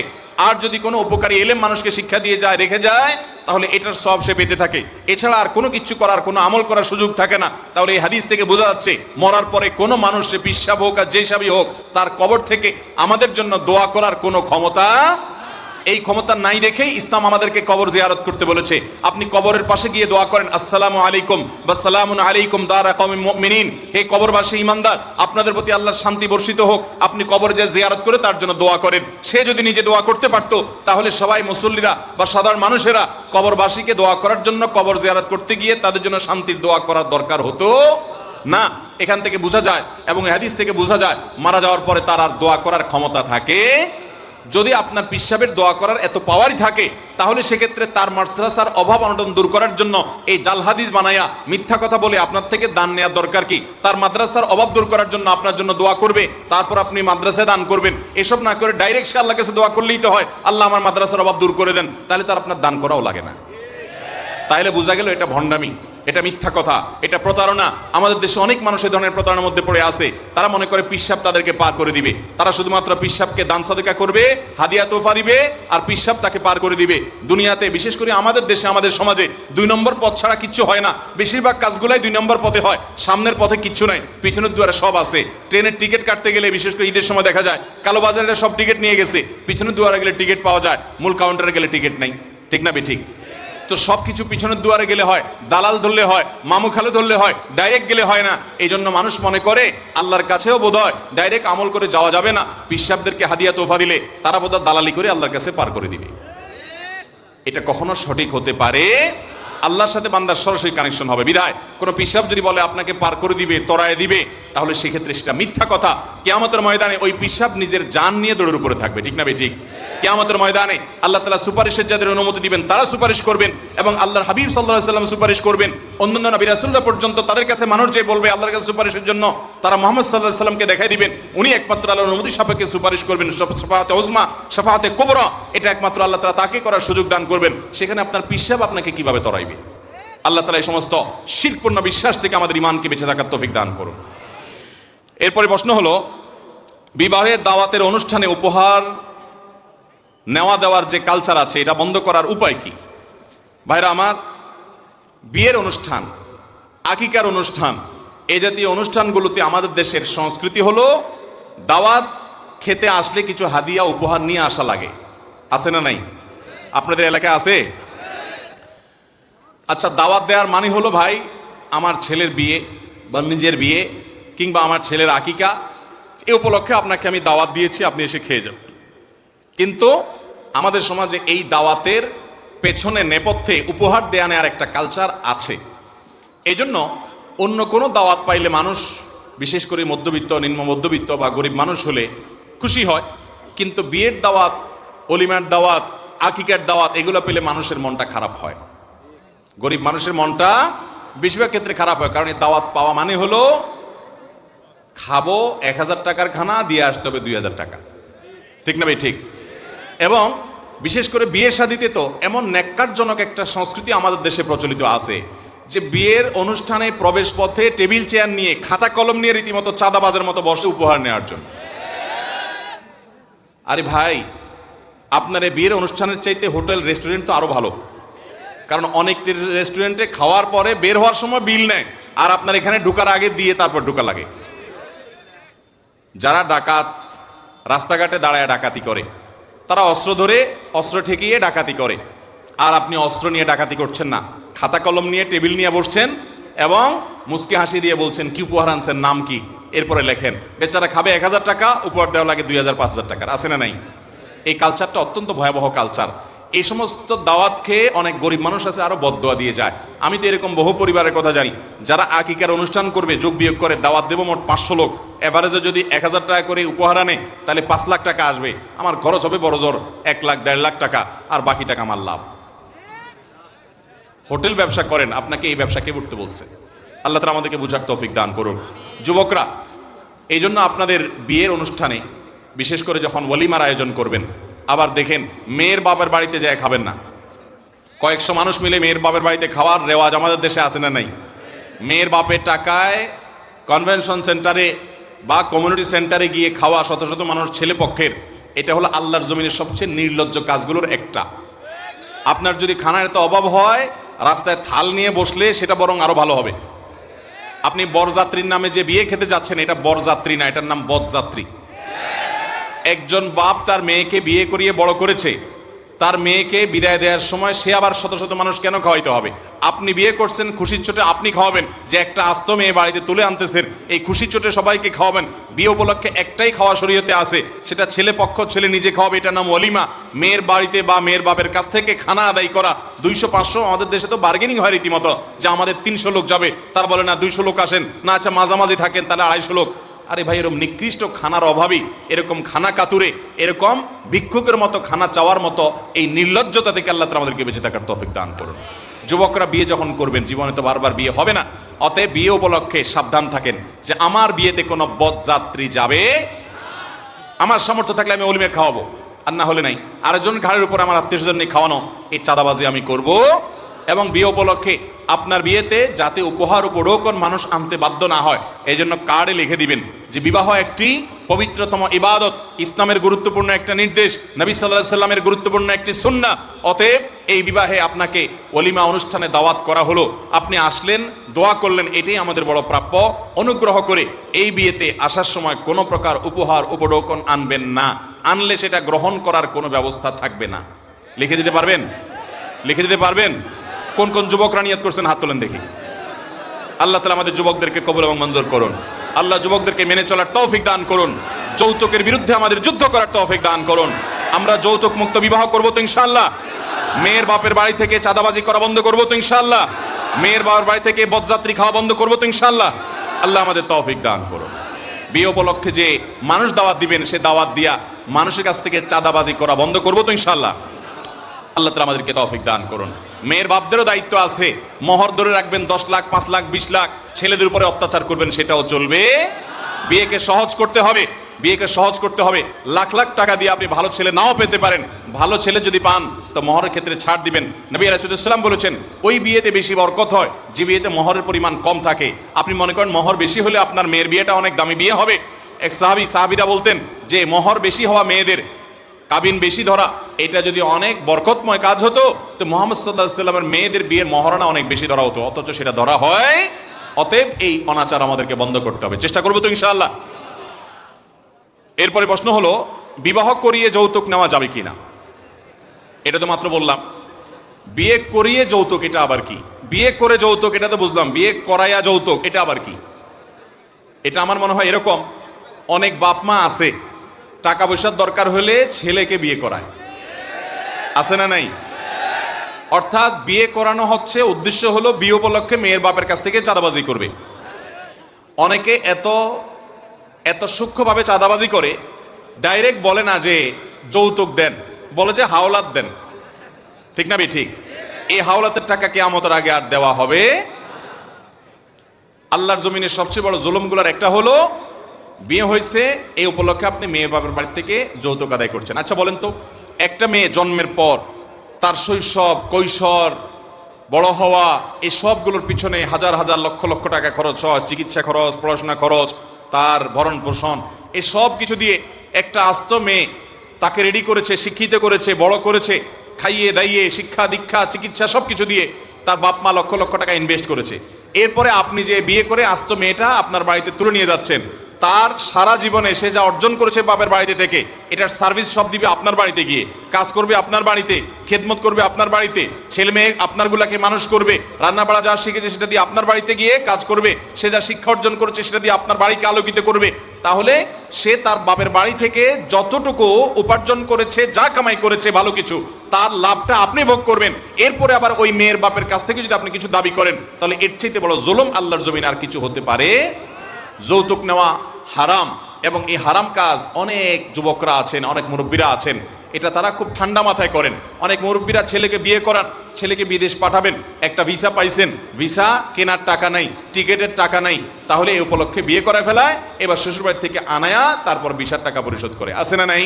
আর যদি কোনো উপকারী এলেম মানুষকে শিক্ষা দিয়ে যায়, রেখে যায়, তাহলে এটার সব সে পেতে থাকে। এছাড়া আর কোনো কিছু করার, কোনো আমল করার সুযোগ থাকে না। তাহলে এই হাদিস থেকে বোঝা যাচ্ছে, মরার পরে কোনো মানুষ, সে পিসাব হোক আর যেই সাবই হোক, তার কবর থেকে আমাদের জন্য দোয়া করার কোনো ক্ষমতা, এই ক্ষমতা নাই দেখেই ইসলাম আমাদেরকে কবর জিয়ারত করতে বলেছে। আপনি কবরের পাশে গিয়ে দোয়া করেন, আসসালামু আলাইকুম বা সালামুন আলাইকুম দারা কওমিন মুমিনিন। হে কবরবাসী ইমানদার, আপনাদের প্রতি আল্লাহর শান্তি বর্ষিত হোক। আপনি কবরে যে জিয়ারত করে তার জন্য দোয়া করেন। সে যদি নিজে দোয়া করতে পারতো, তাহলে সবাই মুসল্লিরা বা সাধারণ মানুষেরা কবরবাসীকে দোয়া করার জন্য, কবর জিয়ারত করতে গিয়ে তাদের জন্য শান্তির দোয়া করার দরকার হতো না। এখান থেকে বোঝা যায় এবং হাদিস থেকে বোঝা যায়, মারা যাওয়ার পরে তার আর দোয়া করার ক্ষমতা থাকে। যদি আপনার পিসাবের দোয়া করার এত পাওয়ারই থাকে, তাহলে সেক্ষেত্রে তার মাদ্রাসার অভাব অনটন দূর করার জন্য এই জাল হাদিস বানায়া মিথ্যা কথা বলে আপনার থেকে দান নেওয়ার দরকার কি? তার মাদ্রাসার অভাব দূর করার জন্য আপনার জন্য দোয়া করবে, তারপর আপনি মাদ্রাসায় দান করবেন। এসব না করে ডাইরেক্ট সে আল্লাহর কাছে দোয়া করলেই তো হয়, আল্লাহ আমার মাদ্রাসার অভাব দূর করে দেন, তাহলে তার আপনার দান করাও লাগে না। তাইলে বোঝা গেল এটা ভণ্ডামি, এটা মিথ্যা কথা, এটা প্রতারণা। আমাদের দেশে অনেক মানুষ এই ধরনের প্রতারণার মধ্যে পড়ে আছে। তারা মনে করে পিসাব তাদেরকে পার করে দিবে। তারা শুধুমাত্র পিসাবকে দান সাদকা করবে, হাদিয়া তোফা দিবে, আর পিসাব তাকে পার করে দিবে। দুনিয়াতে বিশেষ করে আমাদের দেশে, আমাদের সমাজে 2 নম্বর পথ ছাড়া কিচ্ছু হয় না। বেশিরভাগ কাজগুলাই 2 নম্বর পথে হয়। সামনের পথে কিচ্ছু নাই, পিছনের দুয়ারে সব আছে। ট্রেনের টিকিট কাটতে গেলে, বিশেষ করে ঈদের সময় দেখা যায়, কালোবাজারে সব টিকিট নিয়ে গেছে। পিছনের দুয়ারে গেলে টিকিট পাওয়া যায়, মূল কাউন্টারে গেলে টিকিট নাই। ঠিক না ঠিক? তো সবকিছু পিছনের দুয়ারে গেলে হয়, দালাল ধরলে হয়, মামু খালু ধরলে হয়, ডাইরেক্ট গেলে হয় না। এই জন্য মানুষ মনে করে আল্লাহর কাছেও বোধহয় ডাইরেক্ট আমল করে যাওয়া যাবে না, পিসাবদেরকে হাদিয়া তোফা দিলে তারা বোধহয় দালালি করে আল্লাহর কাছে পার করে দিবে। এটা কখনো সঠিক হতে পারে? আল্লাহর সাথে বান্দার সরাসরি কানেকশন হবে। বিধায় কোনো পিসাব যদি বলে আপনাকে পার করে দিবে, তরায় দিবে, তাহলে সেক্ষেত্রে সেটা মিথ্যা কথা। কিয়ামতের ময়দানে ওই পিসাব নিজের জান নিয়ে দৌড়ের উপরে থাকবে। ঠিক না ঠিক? কিয়ামতের ময়দানে আল্লাহ তাআলা সুপারিশের যাদের অনুমতি দিবেন তারা সুপারিশ করবেন, এবং আল্লাহর হাবিব সাল্লাল্লাহু আলাইহি ওয়াসাল্লাম সুপারিশ করবেন। অন্যান্য নবী রাসূলরা পর্যন্ত তাদের কাছে মানুষ যে বলবে আল্লাহর কাছে সুপারিশের জন্য, তারা মুহাম্মদ সাল্লাল্লাহু আলাইহি ওয়াসাল্লামকে দেখাই দিবেন। উনি একমাত্র আল্লাহর অনুমতি সাপেক্ষে সুপারিশ করবেন। শাফাআতে উজমা, শাফাআতে কুবরা, এটা একমাত্র আল্লাহ তাআলা তাকে করার সুযোগ দান করবেন। সেখানে আপনার পিসাব আপনাকে কিভাবে তরাইবে? আল্লাহ তাআলা এই সমস্ত শিরকপূর্ণ বিশ্বাস থেকে আমাদের ঈমানকে বেঁচে থাকার তৌফিক দান করুন। এরপরে প্রশ্ন হলো, বিবাহের দাওয়াতের অনুষ্ঠানে উপহার নেওয়া দেওয়ার যে কালচার আছে, এটা বন্ধ করার উপায় কি? ভাইরা আমার, বিয়ের অনুষ্ঠান, আকিকার অনুষ্ঠান, এই জাতীয় অনুষ্ঠানগুলোতে আমাদের দেশের সংস্কৃতি হলো দাওয়াত খেতে আসলে কিছু হাদিয়া উপহার নিয়ে আসা লাগে। আছে না নাই? আপনাদের এলাকায় আছে? আচ্ছা, দাওয়াত দেওয়ার মানে হলো, ভাই আমার ছেলের বিয়ে বা নিজের বিয়ে কিংবা আমার ছেলের আকিকা, এই উপলক্ষে আপনাকে আমি দাওয়াত দিয়েছি, আপনি এসে খেয়ে যান। কিন্তু আমাদের সমাজে এই দাওয়াতের পেছনে নেপথ্যে উপহার দেয়া নেওয়ার একটা কালচার আছে। এই জন্য অন্য কোনো দাওয়াত পাইলে মানুষ, বিশেষ করে মধ্যবিত্ত, নিম্ন মধ্যবিত্ত বা গরিব মানুষ হলে খুশি হয়, কিন্তু বিয়ের দাওয়াত, অলিমার দাওয়াত, আকিকার দাওয়াত, এগুলো পেলে মানুষের মনটা খারাপ হয়। গরিব মানুষের মনটা বেশিরভাগ ক্ষেত্রে খারাপ হয়, কারণ এই দাওয়াত পাওয়া মানে হলো খাবো 1000 টাকার খানা, দিয়ে আসতে হবে 2000 টাকা। ঠিক না ভাই? ঠিক। এবং বিশেষ করে বিয়ের শাদীতে তো এমন ন্যাক্কারজনক একটা সংস্কৃতি আমাদের দেশে প্রচলিত আছে যে বিয়ের অনুষ্ঠানে প্রবেশ পথে টেবিল চেয়ার নিয়ে, খাতা কলম নিয়ে রীতিমতো চাঁদাবাজের মতো বসে উপহার নেওয়ার জন্য। আরে ভাই, আপনার এই বিয়ের অনুষ্ঠানের চাইতে হোটেল রেস্টুরেন্ট তো আরো ভালো, কারণ অনেক রেস্টুরেন্টে খাওয়ার পরে বের হওয়ার সময় বিল নেয়, আর আপনার এখানে ঢোকার আগে দিয়ে তারপর ঢোকা লাগে। যারা ডাকাত রাস্তাঘাটে দাঁড়ায় ডাকাতি করে, তারা অস্ত্র ধরে, অস্ত্র ঠেকিয়ে ডাকাতি করে, আর আপনি অস্ত্র নিয়ে ডাকাতি করছেন না, খাতা কলম নিয়ে টেবিল নিয়ে বসছেন এবং মুস্কি হাসি দিয়ে বলছেন কি উপহার আনছেন, নাম কি, এরপরে লেখেন। বেচারা খাবে 1000 টাকা, উপহার দেওয়া লাগে 2000-5000 টাকার। আছে না নাই? এই কালচারটা অত্যন্ত ভয়াবহ কালচার। এই সমস্ত দাওয়াত খেয়ে অনেক গরিব মানুষ আছে আরো বদদোয়া দিয়ে যায়। আমি তো এরকম বহু পরিবারের কথা জানি, যারা আকিকার অনুষ্ঠান করবে, যোগ বিয়োগ করে দাওয়াত দেবো মোট 500 লোক, এভারেজে যদি 1000 টাকা করে উপহার আনে, তাহলে 5 লাখ টাকা আসবে। আমার খরচ হবে বড় জোর 1 লাখ 1.5 লাখ টাকা, আর বাকি টাকা আমার লাভ। হোটেল ব্যবসা করেন, আপনাকে এই ব্যবসা কে করতে বলছে? আল্লাহ তাআলা আমাদেরকে বুঝার তৌফিক দান করুন। যুবকরা, এই জন্য আপনাদের বিয়ের অনুষ্ঠানে বিশেষ করে যখন ওলিমার আয়োজন করবেন, আবার দেখেন মেয়ের বাবার বাড়িতে যায় খাবেন না। কয়েকশো মানুষ মিলে মেয়ের বাবার বাড়িতে খাওয়ার রেওয়াজ আমাদের দেশে আছে না নাই? মেয়ের বাপের টাকায় কনভেনশন সেন্টারে বা কমিউনিটি সেন্টারে গিয়ে খাওয়া শত শত মানুষ ছেলে পক্ষের, এটা হলো আল্লাহর জমিনের সবচেয়ে নির্লজ্জ কাজগুলোর একটা। আপনার যদি খানার এত অভাব হয়, রাস্তায় থাল নিয়ে বসলে সেটা বরং আরো ভালো হবে। আপনি বরযাত্রীর নামে যে বিয়ে খেতে যাচ্ছেন, এটা বরযাত্রী না, এটার নাম বদযাত্রী। একজন বাপ তার মেয়েকে বিয়ে করিয়ে বড় করেছে, তার মেয়েকে বিদায় দেওয়ার সময় সে আবার শত শত মানুষ কেন খাওয়াইতে হবে? আপনি বিয়ে করছেন খুশির চোটে, আপনি খাওয়াবেন। যে একটা আস্ত মেয়ে বাড়িতে তুলে আনতেছেন, এই খুশির চোটে সবাইকে খাওয়াবেন। বিয়ে উপলক্ষে একটাই খাওয়া শরীয়তে আছে, সেটা ছেলে পক্ষ ছেলে নিজে খাওয়াবে, এটার নাম ওলিমা। মেয়ের বাড়িতে বা মেয়ের বাপের কাছ থেকে খানা আদায় করা 200-500, আমাদের দেশে তো বার্গেনিং হয় রীতিমতো, যে আমাদের 300 লোক যাবে, তার বলে না 200 লোক আসেন না, আচ্ছা মাঝামাঝি থাকেন তাহলে 250 লোক। আরে ভাই, এরকম নিকৃষ্ট খানার অভাবই, এরকম খানা কাতুরে, এরকম ভিক্ষুকের মতো খানা চাওয়ার মতো এই নির্লজ্জতা থেকে আল্লাহ তাআলা আমাদেরকে বেঁচে থাকার তৌফিক দান করুন। যুবকরা বিয়ে যখন করবেন, জীবনে তো বারবার বিয়ে হবে না, অতএব বিয়ে উপলক্ষে সাবধান থাকেন যে আমার বিয়েতে কোনো বদযাত্রী যাবে। আমার সামর্থ্য থাকলে আমি ওলিমে খাওয়াবো, আর না হলে নাই। আরেকজন ঘাড়ের উপর আমার আত্মীয়স্বজন নিয়ে খাওয়ানো, এই চাঁদাবাজি আমি করব। এবং বিয়ে উপলক্ষে আপনার বিয়েতে যাতে উপহার উপঢৌকন মানুষ আনতে বাধ্য না হয়, এই জন্য কার্ডে লিখে দিবেন যে বিবাহ একটি পবিত্রতম ইবাদত, ইসলামের গুরুত্বপূর্ণ একটা নির্দেশ, নবী সাল্লাল্লাহু আলাইহি সাল্লামের গুরুত্বপূর্ণ একটি সুন্নাহ। অতএব এই বিবাহে আপনাকে ওলিমা অনুষ্ঠানে দাওয়াত করা হলো, আপনি আসলেন, দোয়া করলেন, এটাই আমাদের বড় প্রাপ্য। অনুগ্রহ করে এই বিয়েতে আসার সময় কোনো প্রকার উপহার উপঢৌকন আনবেন না, আনলে সেটা গ্রহণ করার কোনো ব্যবস্থা থাকবে না। লিখে দিতে পারবেন? লিখে দিতে পারবেন? কোন কোন যুবকরা নিয়ত করছেন হাত তোলেন দেখি। আল্লাহ তাআলা আমাদের যুবকদেরকে কবুল এবং মঞ্জুর করুন। আল্লাহ যুবকদেরকে মেনে চলার তৌফিক দান করুন। যৌতুকের বিরুদ্ধে আমাদের যুদ্ধ করার তৌফিক দান করুন। আমরা যৌতুক মুক্ত বিবাহ করব তো ইনশাআল্লাহ। মেয়ের বাপের বাড়ি থেকে চাঁদাবাজি করা বন্ধ করব তো ইনশাআল্লাহ। মেয়ের বাবার বাড়ি থেকে বদযাত্রী খাওয়া বন্ধ করব তো ইনশাআল্লাহ। আল্লাহ আমাদের তৌফিক দান করুন। বিয়ে উপলক্ষে যে মানুষ দাওয়াত দিবেন, সে দাওয়াত দিয়া মানুষের কাছ থেকে চাঁদাবাজি করা বন্ধ করব তো ইনশাআল্লাহ। আল্লাহ তাআলা আমাদেরকে তৌফিক দান করুন। মেয়ের বাপদেরও দায়িত্ব আছে, মোহর ধরে রাখবেন 10 লাখ, 5 লাখ, 20 লাখ, ছেলেদের উপরে অত্যাচার করবেন সেটাও চলবে। বিয়েকে সহজ করতে হবে, বিয়েকে সহজ করতে হবে। লাখ লাখ টাকা দিয়ে আপনি ভালো ছেলে নাও পেতে পারেন, ভালো ছেলে যদি পান তো মোহরের ক্ষেত্রে ছাড় দিবেন। নবী আলাইহিস সালাম বলেছেন, ওই বিয়েতে বেশি বরকত হয় যে বিয়েতে মোহরের পরিমাণ কম থাকে। আপনি মনে করেন মোহর বেশি হলে আপনার মেয়ের বিয়েটা অনেক দামি বিয়ে হবে। এক সাহাবীরা বলতেন যে মোহর বেশি হওয়া মেয়েদের কাবিন বেশি ধরা, এটা যদি অনেক বরকতময় কাজ হতো তো মুহাম্মদ সাল্লাল্লাহু আলাইহি সাল্লামের মেয়েদের বিয়ের মহারণা অনেক বেশি ধরা হতো, অথচ সেটা ধরা হয়। অতএব এই অনাচার আমাদেরকে বন্ধ করতে হবে, চেষ্টা করবো তো ইনশাআল্লাহ। এরপরে প্রশ্ন হলো, বিবাহ করিয়ে যৌতুক নেওয়া যাবে কিনা? এটা তো মাত্র বললাম। বিয়ে করিয়ে যৌতুক এটা আবার কি? বিয়ে করে যৌতুক এটা তো বুঝলাম, বিয়ে করাইয়া যৌতুক এটা আবার কি? এটা আমার মনে হয় এরকম, অনেক বাপ মা আছে টাকা পয়সার দরকার হলে ছেলেকে বিয়ে করায়, আছে না নাই? অর্থাৎ বিয়ে করানো হচ্ছে, উদ্দেশ্য হলো বিয়ে উপলক্ষে মেয়ের বাপের কাছ থেকে চাঁদাবাজি করবে। অনেকে এত এত সূক্ষ্মভাবে চাঁদাবাজি করে, ডাইরেক্ট বলে না যে যৌতুক দেন, বলে যে হাওলাত দেন। ঠিক না? ঠিক। এই হাওলাতের টাকা কিয়ামতের আগে আর দেওয়া হবে? আল্লাহর জমিনের সবচেয়ে বড় জুলুমগুলোর একটা হলো বিয়ে হয়েছে, এই উপলক্ষে আপনি মেয়ের বাবার বাড়ি থেকে যৌতুক আদায় করছেন। আচ্ছা বলেন তো, একটা মেয়ে জন্মের পর তার শৈশব, কৈশোর, বড় হওয়া, এই সবগুলোর পিছনে হাজার হাজার লক্ষ লক্ষ টাকা খরচ হয়, চিকিৎসা খরচ, পড়াশোনা খরচ, তার ভরণ পোষণ, এই সব কিছু দিয়ে একটা আস্ত মেয়ে তাকে রেডি করেছে, শিক্ষিত করেছে, বড় করেছে, খাইয়ে দাইয়ে শিক্ষা দীক্ষা চিকিৎসা সব কিছু দিয়ে তার বাপ মা লক্ষ লক্ষ টাকা ইনভেস্ট করেছে। এরপরে আপনি যে বিয়ে করে আস্ত মেয়েটা আপনার বাড়িতে তুলে নিয়ে যাচ্ছেন, তার সারা জীবনে সে যা অর্জন করেছে বাপের বাড়িতে থেকে, এটার সার্ভিস সব দিবে আপনার বাড়িতে গিয়ে, কাজ করবে আপনার বাড়িতে, খেদমত করবে আপনার বাড়িতে, ছেলে মেয়ে আপনারগুলাকে মানুষ করবে, রান্না বাড়া যা শিখেছে সেটা দিয়ে আপনার বাড়িতে গিয়ে কাজ করবে, সে যা শিক্ষা অর্জন করেছে সেটা দিয়ে আপনার বাড়িকে আলোকিত করবে। তাহলে সে তার বাপের বাড়ি থেকে যতটুকু উপার্জন করেছে, যা কামাই করেছে ভালো কিছু, তার লাভটা আপনি ভোগ করবেন। এরপরে আবার ওই মেয়ের বাপের কাছ থেকে যদি আপনি কিছু দাবি করেন, তাহলে এর চাইতে বড় জুলুম আল্লাহর জমিন আর কিছু হতে পারে? যৌতুক নেওয়া হারাম, এবং এই হারাম কাজ অনেক যুবকরা আছেন, অনেক মুরব্বীরা আছেন, এটা তারা খুব ঠান্ডা মাথায় করেন। অনেক মুরব্বীরা ছেলেকে বিয়ে করান, ছেলেকে বিদেশ পাঠাবেন, একটা ভিসা পাইছেন, ভিসা কেনার টাকা নাই, টিকেটের টাকা নাই, তাহলে এই উপলক্ষে বিয়ে করে ফেলায়, এবার শ্বশুরবাড়ি থেকে আনায়া তারপর ভিসার টাকা পরিশোধ করে। আছে না নাই?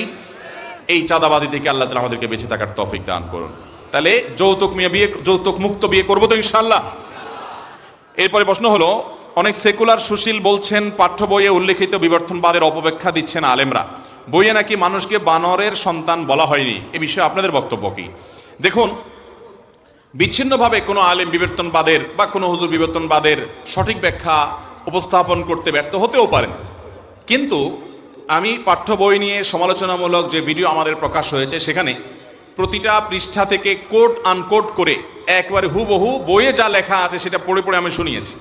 এই চাঁদাবাজি থেকে আল্লাহ তাআলা আমাদেরকে বেঁচে থাকার তৌফিক দান করুন। তাহলে যৌতুক মুক্ত বিয়ে করবো তো ইনশাআল্লাহ। এরপরে প্রশ্ন হলো, অনেক সেকুলার সুশীল বলছেন পাঠ্য বইয়ে উল্লেখিত বিবর্তনবাদের অপব্যাখ্যা দিচ্ছেন আলেমরা, বইয়ে নাকি মানুষকে বানরের সন্তান বলা হয়নি, এ বিষয়ে আপনাদের বক্তব্য কি? দেখুন, বিচ্ছিন্নভাবে কোনো আলেম বিবর্তনবাদের বা কোনো হুজুর বিবর্তনবাদের সঠিক ব্যাখ্যা উপস্থাপন করতে ব্যর্থ হতেও পারেন, কিন্তু আমি পাঠ্য বই নিয়ে সমালোচনামূলক যে ভিডিও আমাদের প্রকাশ হয়েছে সেখানে প্রতিটা পৃষ্ঠা থেকে কোট আনকোট করে একবারে হুবহু বইয়ে যা লেখা আছে সেটা পড়ে পড়ে আমি শুনিয়েছি।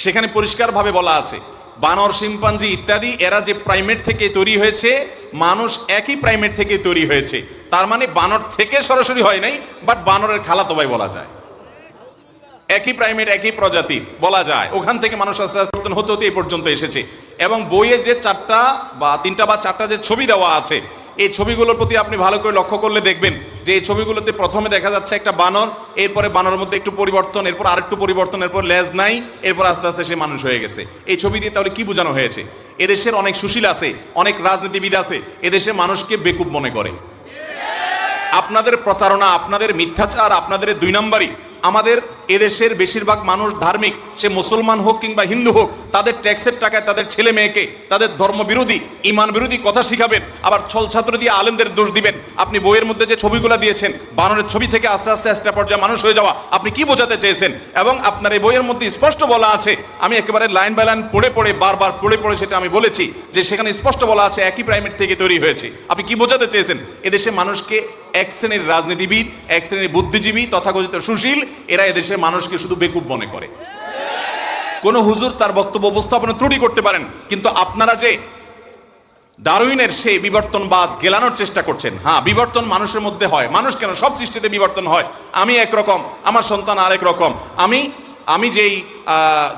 সেখানে পরিষ্কারভাবে বলা আছে বানর, শিম্পাঞ্জি ইত্যাদি এরা যে প্রাইমেট থেকে তৈরি হয়েছে, মানুষ একই প্রাইমেট থেকে তৈরি হয়েছে। তার মানে বানর থেকে সরাসরি হয় নাই, বাট বানরের খালাতো ভাই বলা যায়। একই প্রাইমেট, একই প্রজাতির বলা যায়। ওখান থেকে মানুষ আস্তে আস্তে হতে হতে এই পর্যন্ত এসেছে। এবং বইয়ে যে তিনটা বা চারটা যে ছবি দেওয়া আছে, এই ছবিগুলোর প্রতি আপনি ভালো করে লক্ষ্য করলে দেখবেন যে এই ছবিগুলোতে প্রথমে দেখা যাচ্ছে একটা বানর, এরপরে বানরের মধ্যে একটু পরিবর্তন, এরপর আরেকটু পরিবর্তন, এরপর লেজ নাই, এরপর আস্তে আস্তে সে মানুষ হয়ে গেছে। এই ছবি দিয়ে তাহলে কি বোঝানো হয়েছে? এদেশের অনেক সুশীল আছে, অনেক রাজনীতিবিদ আছে, এদেশে মানুষকে বেকুব মনে করে। আপনাদের প্রতারণা, আপনাদের মিথ্যাচার, আপনাদের দুই নাম্বারই। আমাদের এদেশের বেশিরভাগ মানুষ ধার্মিক, সে মুসলমান হোক কিংবা হিন্দু হোক, তাদের ট্যাক্সের টাকায় তাদের ছেলে মেয়েকে তাদের ধর্মবিরোধী, ইমান বিরোধী কথা শিখাবেন, আবার ছল ছাত্র দিয়ে আলেমদের দোষ দিবেন। আপনি বইয়ের মধ্যে যে ছবিগুলো দিয়েছেন, বানরের ছবি থেকে আস্তে আস্তে একটা পর্যায়ে মানুষ হয়ে যাওয়া, আপনি কি বোঝাতে চেয়েছেন? এবং আপনার এই বইয়ের মধ্যে স্পষ্ট বলা আছে, আমি একেবারে লাইন বাই লাইন পড়ে পড়ে বারবার পড়ে সেটা আমি বলেছি যে সেখানে স্পষ্ট বলা আছে একই প্রাইমেট থেকে তৈরি হয়েছে। আপনি কি বোঝাতে চেয়েছেন? এদেশে মানুষকে এক শ্রেণীর রাজনীতিবিদ, এক শ্রেণীর বুদ্ধিজীবী, তথাকথিত সুশীল, এরা এদেশে মানুষকে শুধু বেকুব মনে করে। কোন হুজুর তার বক্তব্য উপস্থাপনে ত্রুটি করতে পারেন, কিন্তু আপনারা যে ডারউইনের সেই বিবর্তনবাদ গেলানোর চেষ্টা করছেন, হ্যাঁ বিবর্তন মানুষের মধ্যে হয়, মানুষ কেন, সব সৃষ্টিতে বিবর্তন হয়। আমি একরকম, আমার সন্তান আরেক রকম। আমি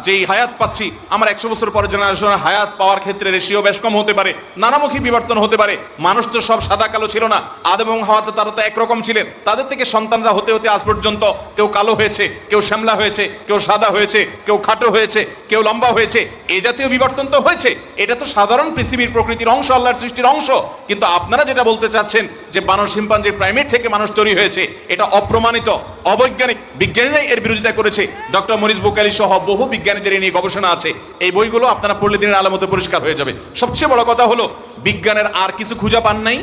যেই হায়াত পাচ্ছি, আমার 100 বছর পরে জেনারেশনের হায়াত পাওয়ার ক্ষেত্রে রেশিও বেশ কম হতে পারে, নানামুখী বিবর্তন হতে পারে। মানুষ তো সব সাদা কালো ছিল না, আদম এবং হাওয়া তো তারা তো একরকম ছিলেন। তাদের থেকে সন্তানরা হতে হতে আজ পর্যন্ত কেউ কালো হয়েছে, কেউ শ্যামলা হয়েছে, কেউ সাদা হয়েছে, কেউ খাটো হয়েছে, কেউ লম্বা হয়েছে। এই জাতীয় বিবর্তন তো হয়েছে, এটা তো সাধারণ পৃথিবীর প্রকৃতির অংশ, আল্লাহর সৃষ্টির অংশ। কিন্তু আপনারা যেটা বলতে চাচ্ছেন যে বানর শিম্পাঞ্জির প্রাইমেট থেকে মানুষ তৈরি হয়েছে, এটা অপ্রমাণিত, অবৈজ্ঞানিক। বিজ্ঞানীরাই এর বিরোধিতা করেছে। ডক্টর মরিস বুকারি সহ বহু বিজ্ঞানীদের নিয়ে গবেষণা আছে। এই বইগুলো আপনারা পড়লে দিনের আলোতে পরিষ্কার হয়ে যাবে। সবচেয়ে বড় কথা হলো, বিজ্ঞানের আর কিছু খুঁজে পান নাই।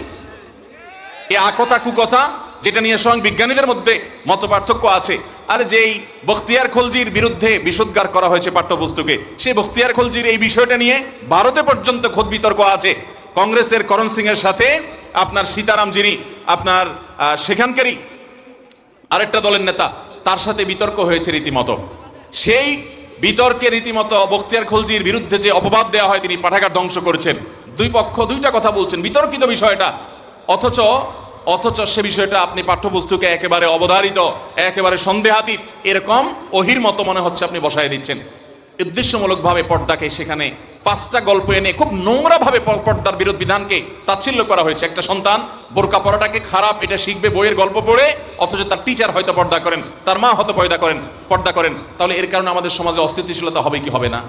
এই আকথা কুকথা যেটা নিয়ে স্বয়ং বিজ্ঞানীদের মধ্যে মত পার্থক্য আছে। আর যেই বখতিয়ার খলজির বিরুদ্ধে বিষোদ্গার করা হয়েছে পাঠ্যপুস্তকে, সেই বখতিয়ার খলজির এই বিষয়টা নিয়ে ভারতে পর্যন্ত খোদ বিতর্ক আছে। কংগ্রেসের করণ সিং এর সাথে আপনার সীতারাম, যিনি আপনার সেখানকারই আরেকটা দলের নেতা, তার সাথে বিতর্ক হয়েছে রীতিমতো। সেই বিতর্কে রীতিমতো বখতিয়ার খলজির বিরুদ্ধে যে অপবাদ দেওয়া হয় তিনি পাঠাগার ধ্বংস করেছেন, দুই পক্ষ দুইটা কথা বলছেন, বিতর্কিত বিষয়টা, অথচ সে বিষয়টা আপনি পাঠ্যপুস্তকে একেবারে অবধারিত, একেবারে সন্দেহাতীত, এরকম ওহির মতো মনে হচ্ছে আপনি বসায় দিচ্ছেন। উদ্দেশ্যমূলকভাবে পর্দাকে সেখানে 5টা গল্প এনে খুব নোংরাভাবে পর্দার বিরোধ বিধানকে তাচ্ছিল্য করা হয়েছে। একটা সন্তান বোরকা পরাটাকে খারাপ এটা শিখবে বইয়ের গল্প পড়ে, অথচ তার টিচার হয়তো পর্দা করেন, তার মা হয়তো পর্দা করেন। তাহলে এর কারণে আমাদের সমাজে অস্থিতিশীলতা হবে কি হবে না?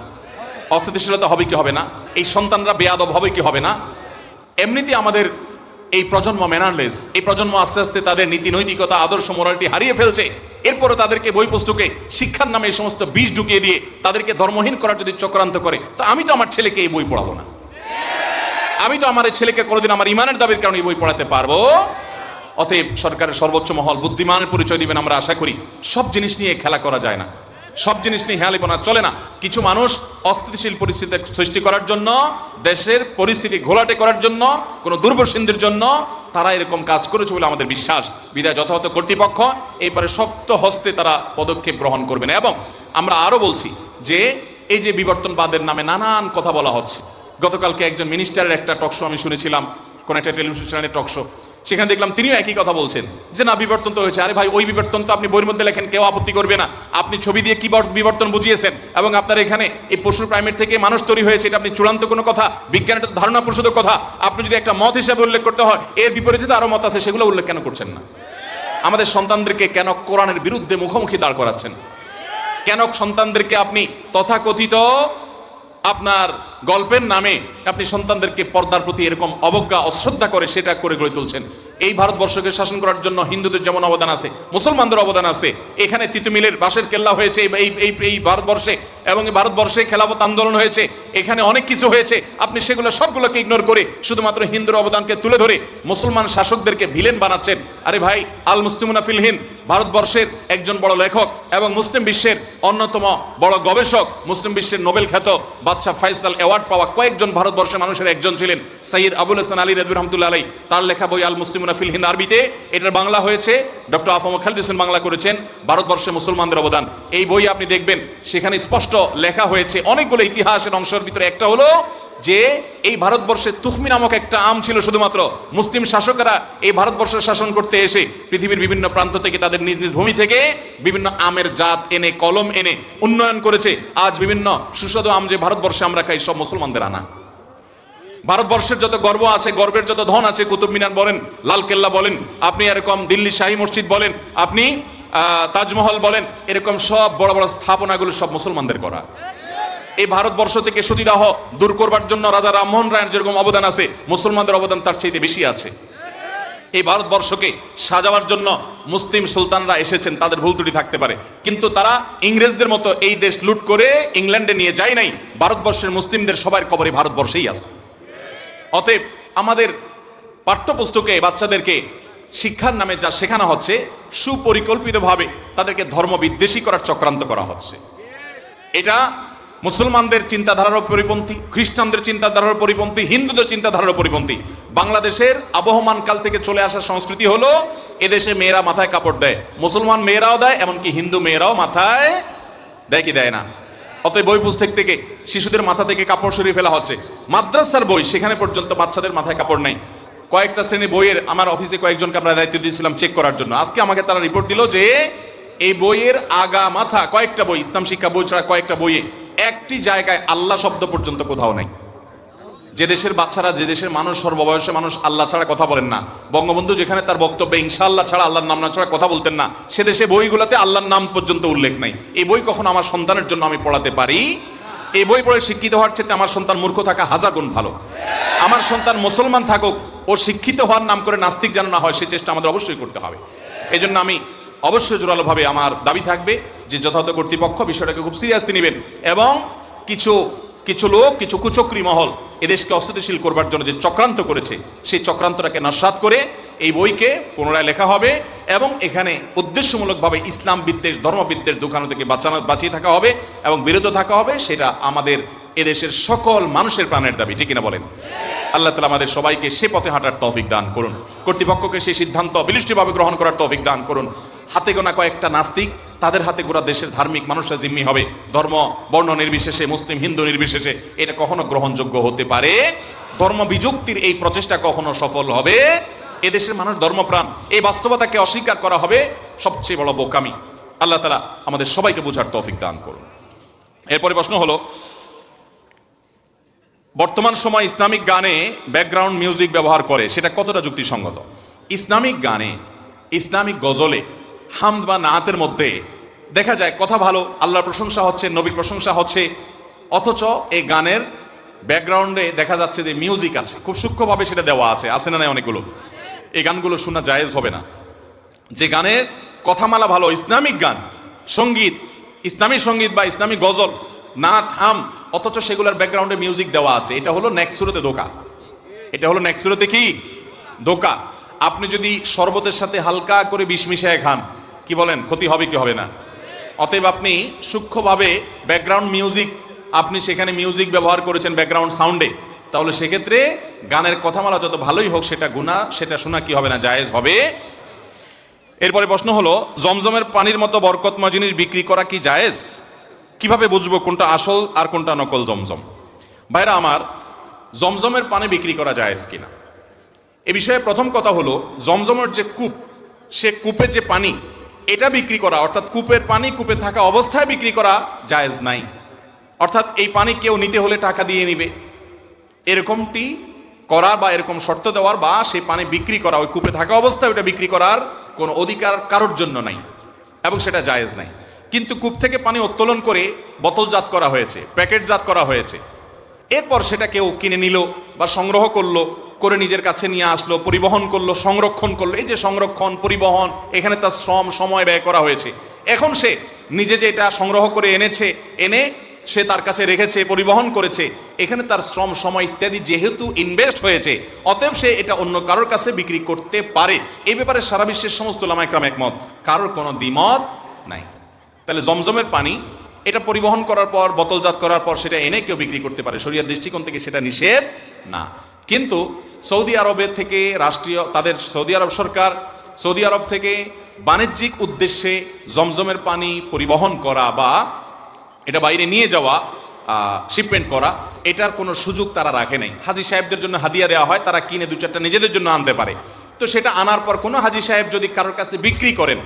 অস্থিতিশীলতা হবে কি হবে না? এই সন্তানরা বেয়াদব হবে কি হবে না? এমনিতে আমাদের এই প্রজন্ম ম্যানারলেস, এই প্রজন্ম আস্তে আস্তে তাদের নীতি নৈতিকতা, আদর্শ, মোরালিটি হারিয়ে ফেলছে। এরপরে তাদেরকে বই পুস্তকে শিক্ষার নামে এই সমস্ত বীজ ঢুকিয়ে দিয়ে তাদেরকে ধর্মহীন করার যদি চক্রান্ত করে, তো আমি তো আমার ছেলেকে এই বই পড়াবো না। আমি তো আমার ছেলেকে কোনোদিন আমার ইমানের দাবির কারণে এই বই পড়াতে পারবো। অতএব সরকারের সর্বোচ্চ মহল বুদ্ধিমানের পরিচয় দিবেন আমরা আশা করি। সব জিনিস নিয়ে খেলা করা যায় না, সব জিনিস নিয়ে হেয়ালিপনা চলে না। কিছু মানুষ অস্থিতিশীল পরিস্থিতি সৃষ্টি করার জন্য, দেশের পরিস্থিতি ঘোলাটে করার জন্য, কোনো দুর্বসিন্ধির জন্য তারা এরকম কাজ করেছে বলে আমাদের বিশ্বাস। বিধায় যথাযথ কর্তৃপক্ষ এরপরে শক্ত হস্তে তারা পদক্ষেপ গ্রহণ করবেন। এবং আমরা আরো বলছি যে এই যে বিবর্তনবাদের নামে নানান কথা বলা হচ্ছে, গতকালকে একজন মিনিস্টারের একটা টকশো আমি শুনেছিলাম, কোন একটা টেলিভিশন চ্যানেলের টকশো, সেখানে দেখলাম তিনিও একই কথা বলছেন যে না, বিবর্তন তো হয়েছে। আরে ভাই, ওই বিবর্তন তো আপনি বইয়ের মধ্যে লেখেন, কেউ আপত্তি করবে না। আপনি ছবি দিয়ে কি বিবর্তন বুঝিয়েছেন, এবং আপনার এখানে এই পশুর প্রাইমেট থেকে মানুষ তৈরি হয়েছে, এটা আপনি চূড়ান্ত কোনো কথা, বিজ্ঞানের ধারণা প্রসূত কথা। আপনি যদি একটা মত হিসাবে উল্লেখ করতে হয়, এর বিপরীতে তো আরো মত আছে, সেগুলো উল্লেখ কেন করছেন না? আমাদের সন্তানদেরকে কেন কোরআনের বিরুদ্ধে মুখোমুখি দাঁড় করাচ্ছেন? কেন সন্তানদেরকে আপনি তথাকথিত আপনার গল্পের নামে আপনি সন্তানদেরকে পর্দার প্রতি এরকম অবজ্ঞা অশ্রদ্ধা করে সেটা করে গড়ে তুলছেন? এই ভারতবর্ষকে শাসন করার জন্য হিন্দুদের যেমন অবদান আছে, মুসলমানদের অবদান আছে। এখানে তিতুমিলের বাঁশের কেল্লা হয়েছে এই ভারতবর্ষে, এবং এই ভারতবর্ষে খেলাফত আন্দোলন হয়েছে, এখানে অনেক কিছু হয়েছে। আপনি সেগুলো সবগুলোকে ইগনোর করে শুধুমাত্র হিন্দুর অবদানকে তুলে ধরে মুসলমান শাসকদেরকে ভিলেন বানাচ্ছেন। আরে ভাই, আল মুসলিমুনা ফিল হিন্দ ভারতবর্ষের একজন বড় লেখক এবং মুসলিম বিশ্বের অন্যতম বড় গবেষক, মুসলিম বিশ্বের নোবেল খ্যাত বাদশাহ ফয়সাল অ্যাওয়ার্ড পাওয়া কয়েকজন ভারতবর্ষের মানুষের একজন ছিলেন সৈয়দ আবুল হাসান আলী রাদভী রহমতুল্লাহ আলাইহি। তার লেখা বই আল মুসলিমুনা ফিল হিন্দ আরবিতে, এটার বাংলা হয়েছে, ডক্টর আফম খালিদ হোসেন বাংলা করেছেন, ভারতবর্ষে মুসলমানদের অবদান। এই বই আপনি দেখবেন সেখানে স্পষ্ট লেখা হয়েছে অনেকগুলো ইতিহাসের অংশের ভিতরে একটা হলো যে এই ভারতবর্ষে তুখমি নামক একটা আম ছিল। শুধুমাত্র মুসলিম শাসকেরা এই ভারতবর্ষের শাসন করতে এসে পৃথিবীর বিভিন্ন প্রান্ত থেকে তাদের নিজ নিজ ভূমি থেকে বিভিন্ন আমের জাত এনে, কলম এনে উন্নয়ন করেছে। আজ বিভিন্ন সুস্বাদু আম যে ভারতবর্ষে আমরা খাই, সব মুসলমানদের আনা। ভারতবর্ষের যত গর্ব আছে, গর্বের যত ধন আছে, কুতুব মিনার বলেন, লালকেল্লা বলেন, আপনি এরকম দিল্লি শাহী মসজিদ বলেন, আপনি তাজমহল বলেন, এরকম সব বড় বড় স্থাপনাগুলো সব মুসলমানদের করা। এই ভারতবর্ষ থেকে সতীদাহ দূর করবার জন্য রাজা রামমোহন রায়ের যেরকম অবদান আছে, মুসলমানদের অবদান তার চাইতে বেশি আছে। এই ভারতবর্ষকে সাজাবার জন্য মুসলিম সুলতানরা এসেছেন, তাদের ভুল ত্রুটি থাকতে পারে, কিন্তু তারা ইংরেজদের মতো এই দেশ লুট করে ইংল্যান্ডে নিয়ে যায় নাই। ভারতবর্ষের মুসলিমদের সবার কবরে ভারতবর্ষেই আছে। অতএব আমাদের পাঠ্যপুস্তকে বাচ্চাদেরকে শিক্ষার নামে যা শেখানো হচ্ছে, সুপরিকল্পিতভাবে তাদেরকে ধর্ম বিদ্বেষী করার চক্রান্ত করা হচ্ছে। এটা মুসলমানদের চিন্তাধারার পরিপন্থী, খ্রিস্টানদের চিন্তাধারার পরিপন্থী, হিন্দুদের চিন্তাধারার পরিপন্থী। বাংলাদেশের আবহমান কাল থেকে চলে আসা সংস্কৃতি হলো এদেশে মেয়েরা মাথায় কাপড় দেয়, মুসলমান মেয়েরাও দেয়, এমনকি হিন্দু মেয়েরাও মাথায় দেয় কি দেয় না? অতএব বই পুস্তক থেকে শিশুদের মাথা থেকে কাপড় সরিয়ে ফেলা হচ্ছে। মাদ্রাসার বই, সেখানে পর্যন্ত বাচ্চাদের মাথায় কাপড় নেই। কয়েকটা শ্রেণী বইয়ের আমার অফিসে কয়েকজনকে আমরা দায়িত্ব দিয়েছিলাম চেক করার জন্য। আজকে আমাকে তারা রিপোর্ট দিল যে এই বইয়ের আগা মাথা কয়েকটা বই, ইসলাম শিক্ষা বই ছাড়া কয়েকটা বইয়ে একটি জায়গায় আল্লাহ শব্দ পর্যন্ত কোথাও নাই। যে দেশের বাচ্চারা, যে দেশের মানুষ, সর্ববয়সে মানুষ আল্লাহ ছাড়া কথা বলেন না, বঙ্গবন্ধু যেখানে তার বক্তব্যে ইনশাআল্লাহ ছাড়া, আল্লাহর নাম না ছাড়া কথা বলতেন না, সে দেশে বইগুলোতে আল্লাহর নাম পর্যন্ত উল্লেখ নাই। এই বই কখনো আমার সন্তানের জন্য আমি পড়াতে পারি? এই বই পড়ে শিক্ষিত হওয়ার চেয়ে আমার সন্তান মূর্খ থাকা হাজার গুণ ভালো। আমার সন্তান মুসলমান থাকুক, ও শিক্ষিত হওয়ার নাম করে নাস্তিক যেন না হয়, সে চেষ্টা আমাদের অবশ্যই করতে হবে। এই জন্য আমি অবশ্যই জোরালোভাবে আমার দাবি থাকবে যে যথাযথ কর্তৃপক্ষ বিষয়টাকে খুব সিরিয়াসলি নেবেন, এবং কিছু লোক, কিছু কুচক্রী মহল এদেশকে অস্থিতিশীল করবার জন্য যে চক্রান্ত করেছে, সেই চক্রান্তটাকে নস্যাৎ করে এই বইকে পুনরায় লেখা হবে, এবং এখানে উদ্দেশ্যমূলকভাবে ইসলাম বিদ্বেষ, ধর্মবিদ্বেষ দোকানো থেকে বাঁচিয়ে থাকা হবে এবং বিরত থাকা হবে। সেটা আমাদের এদেশের সকল মানুষের প্রাণের দাবি, ঠিক কিনা বলেন? আল্লাহ তাআলা আমাদের সবাইকে সে পথে হাঁটার তৌফিক দান করুন। কর্তৃপক্ষকে সেই সিদ্ধান্ত বিলিষ্টিভাবে গ্রহণ করার তৌফিক দান করুন। হাতে গোনা কয়েকটা নাস্তিক, তাদের হাতে গোড়া দেশের ধার্মিক মানুষরা জিম্মি হবে। ধর্ম বর্ণ নির্বিশেষে, মুসলিম হিন্দু নির্বিশেষে, এটা কখনো গ্রহণযোগ্য হতে পারে? ধর্ম বিযুক্তির এই প্রচেষ্টা কখনো সফল হবে? এদেশের মানুষ ধর্মপ্রাণ, এই বাস্তবতাকে অস্বীকার করা হবে সবচেয়ে বড় বোকামি। আল্লাহ তাআলা আমাদের সবাইকে বোঝার তৌফিক দান করুন। এরপরে প্রশ্ন হলো, বর্তমান সময় ইসলামিক গানে ব্যাকগ্রাউন্ড মিউজিক ব্যবহার করে, সেটা কতটা যুক্তিসঙ্গত? ইসলামিক গানে, ইসলামিক গজলে, হামদ বা নাতের মধ্যে দেখা যায় কথা ভালো, আল্লাহর প্রশংসা হচ্ছে, নবীর প্রশংসা হচ্ছে, অথচ এই গানের ব্যাকগ্রাউন্ডে দেখা যাচ্ছে যে মিউজিক আছে, খুব সূক্ষ্মভাবে সেটা দেওয়া আছে না নাই অনেকগুলো। এই গানগুলো শোনা জায়েজ হবে না। যে গানের কথামালা ভালো, ইসলামিক গান, সঙ্গীত, ইসলামী সঙ্গীত বা ইসলামী গজল, নাত, হাম, অথচ সেগুলোর ব্যাকগ্রাউন্ডে মিউজিক দেওয়া আছে, এটা হলো নেক্সুরতে ধোঁকা। এটা হলো নেক্সুরতে কি ধোঁকা। আপনি যদি শরবতের সাথে হালকা করে বিষ মিশিয়ে খান, কি বলেন, ক্ষতি হবে কি হবে না? অতএব আপনি সূক্ষ্মভাবে ব্যাকগ্রাউন্ড মিউজিক, আপনি সেখানে মিউজিক ব্যবহার করেছেন ব্যাকগ্রাউন্ড সাউন্ডে, তাহলে সেক্ষেত্রে গানের কথামালা যত ভালোই হোক সেটা গুনাহ, সেটা শোনা কি হবে না, জায়েজ হবে। এরপরে প্রশ্ন হলো, জমজমের পানির মতো বরকতময় জিনিস বিক্রি করা কি জায়েজ? কিভাবে বুঝবো কোনটা আসল আর কোনটা নকল জমজম? ভাইরা আমার, জমজমের পানি বিক্রি করা জায়েজ কিনা এ বিষয়ে প্রথম কথা হলো, জমজমের যে কূপ, সে কূপের যে পানি এটা বিক্রি করা, অর্থাৎ কূপের পানি কূপে থাকা অবস্থায় বিক্রি করা জায়েজ নাই। অর্থাৎ এই পানি কেউ নিতে হলে টাকা দিয়ে নিবে, এরকমটি করা বা এরকম শর্ত দেওয়ার বা সেই পানি বিক্রি করা, ওই কূপে থাকা অবস্থায় ওটা বিক্রি করার কোনো অধিকার কারোর জন্য নাই এবং সেটা জায়েজ নাই। কিন্তু কূপ থেকে পানি উত্তোলন করে বোতলজাত করা হয়েছে, প্যাকেটজাত করা হয়েছে, এরপর সেটা কেউ কিনে নিল বা সংগ্রহ করলো, করে নিজের কাছে নিয়ে আসলো, পরিবহন করলো, সংরক্ষণ করলো। এই যে সংরক্ষণ, পরিবহন, এখানে তার শ্রম সময় ব্যয় করা হয়েছে। এখন সে নিজে যে এটা সংগ্রহ করে এনেছে, এনে সে তার কাছে রেখেছে, পরিবহন করেছে, এখানে তার শ্রম সময় ইত্যাদি যেহেতু ইনভেস্ট হয়েছে, অতএব সে এটা অন্য কারোর কাছে বিক্রি করতে পারে। এই ব্যাপারে সারা বিশ্বের সমস্ত উলামা ইকরাম একমত, কারোর কোনো দ্বিমত নাই। তাহলে জমজমের পানি এটা পরিবহন করার পর, বোতলজাত করার পর সেটা এনে কেউ বিক্রি করতে পারে, শরীয়তের দৃষ্টিকোণ থেকে সেটা নিষেধ না। কিন্তু সৌদি আরবের থেকে রাষ্ট্রীয়, তাদের সৌদি আরব সরকার সৌদি আরব থেকে বাণিজ্যিক উদ্দেশ্যে জমজমের পানি পরিবহন করা বা এটা বাইরে নিয়ে যাওয়া, শিপমেন্ট করা, এটার কোনো সুযোগ তারা রাখে নাই। হাজী সাহেবদের জন্য হাদিয়া দেওয়া হয়, তারা কিনে দু চারটা নিজেদের জন্য আনতে পারে। তো সেটা আনার পর কোনো হাজী সাহেব যদি কারোর কাছে বিক্রি করেন,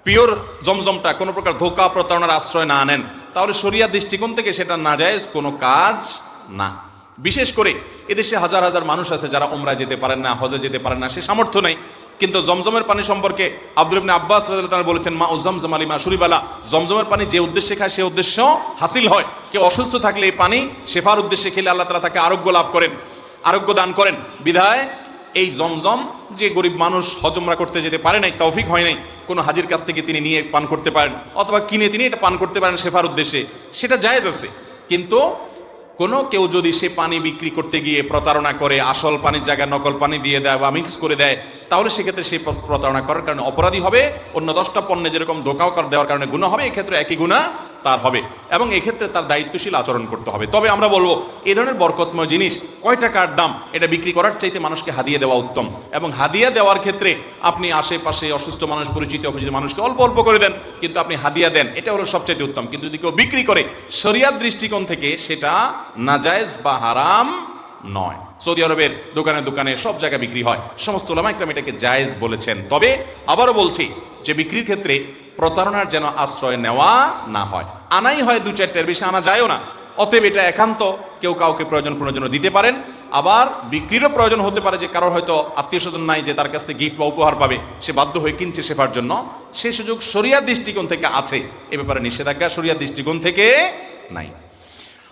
পিওর জমজমটা কোনো প্রকার ধোঁকা প্রতারণার আশ্রয় না নেন, তাহলে শরিয়ার দৃষ্টিকোণ থেকে সেটা নাজায়েজ কোনো কাজ না। বিশেষ করে এদেশে হাজার হাজার মানুষ আছে যারা উমরায় যেতে পারেন না, হজে যেতে পারেন না, সে সামর্থ্য নেই। কিন্তু জমজমের পানি সম্পর্কে আব্দুল ইবনে আব্বাস রাদিয়াল্লাহু তাআলা বলেছেন, মা উজমজম আলিমা শুরিবালা, জমজমের পানি যে উদ্দেশ্যে খায় সে উদ্দেশ্য হাসিল হয়। কেউ অসুস্থ থাকলে এই পানি শেফার উদ্দেশ্যে খেলে আল্লাহ তাআলা তাকে আরোগ্য লাভ করেন, আরোগ্য দান করেন। বিধায় এই জমজম যে গরিব মানুষ হজ উমরা করতে যেতে পারে নাই, তৌফিক হয় নাই, কোনো হাজির কাছ থেকে তিনি নিয়ে পান করতে পারেন অথবা কিনে তিনি এটা পান করতে পারেন শেফার উদ্দেশ্যে, সেটা জায়েজ আছে। কিন্তু কোনো কেউ যদি সে পানি বিক্রি করতে গিয়ে প্রতারণা করে, আসল পানির জায়গায় নকল পানি দিয়ে দেয় বা মিক্স করে দেয়, তাহলে সেক্ষেত্রে সে প্রতারণা করার কারণে অপরাধী হবে। অন্য 10টা পণ্যে যেরকম ধোঁকাও দেওয়ার কারণে গুনাহ হবে, এক্ষেত্রে একই গুনাহ তার হবে এবং এক্ষেত্রে তার দায়িত্বশীল আচরণ করতে হবে। তবে আমরা বলবো, এই ধরনের বরকতময় জিনিস কয় টাকার দাম, এটা বিক্রি করার চাইতে মানুষকে হাদিয়া দেওয়া উত্তম। এবং হাদিয়া দেওয়ার ক্ষেত্রে আপনি আশেপাশে অসুস্থ মানুষ, পরিচিত অপরিচিত মানুষকে অল্প অল্প করে দেন, কিন্তু আপনি হাদিয়া দেন, এটা হলো সবচাইতে উত্তম। কিন্তু যদি কেউ বিক্রি করে, শরিয়াত দৃষ্টিকোণ থেকে সেটা নাজায়েজ বা হারাম নয়। সৌদি আরবের দোকানে দোকানে সব জায়গায় বিক্রি হয়, সমস্ত উলামা ইকরাম এটাকে জায়েজ বলেছেন। তবে আবারও বলছি যে বিক্রির ক্ষেত্রে প্রতারণার যেন আশ্রয় নেওয়া না হয়। আনাই হয় 2-4টার বেশি আনা যায়ও না। অতএব এটা একান্ত কেউ কাউকে প্রয়োজনে দিতে পারেন। আবার বিক্রিরও প্রয়োজন হতে পারে যে কারোর হয়তো আত্মীয় স্বজন নাই যে তার কাছ থেকে গিফট বা উপহার পাবে, সে বাধ্য হয়ে কিনছে শেফার জন্য, সেই সুযোগ শরিয়ার দৃষ্টিকোণ থেকে আছে। এ ব্যাপারে নিষেধাজ্ঞা শরিয়ার দৃষ্টিকোণ থেকে নাই।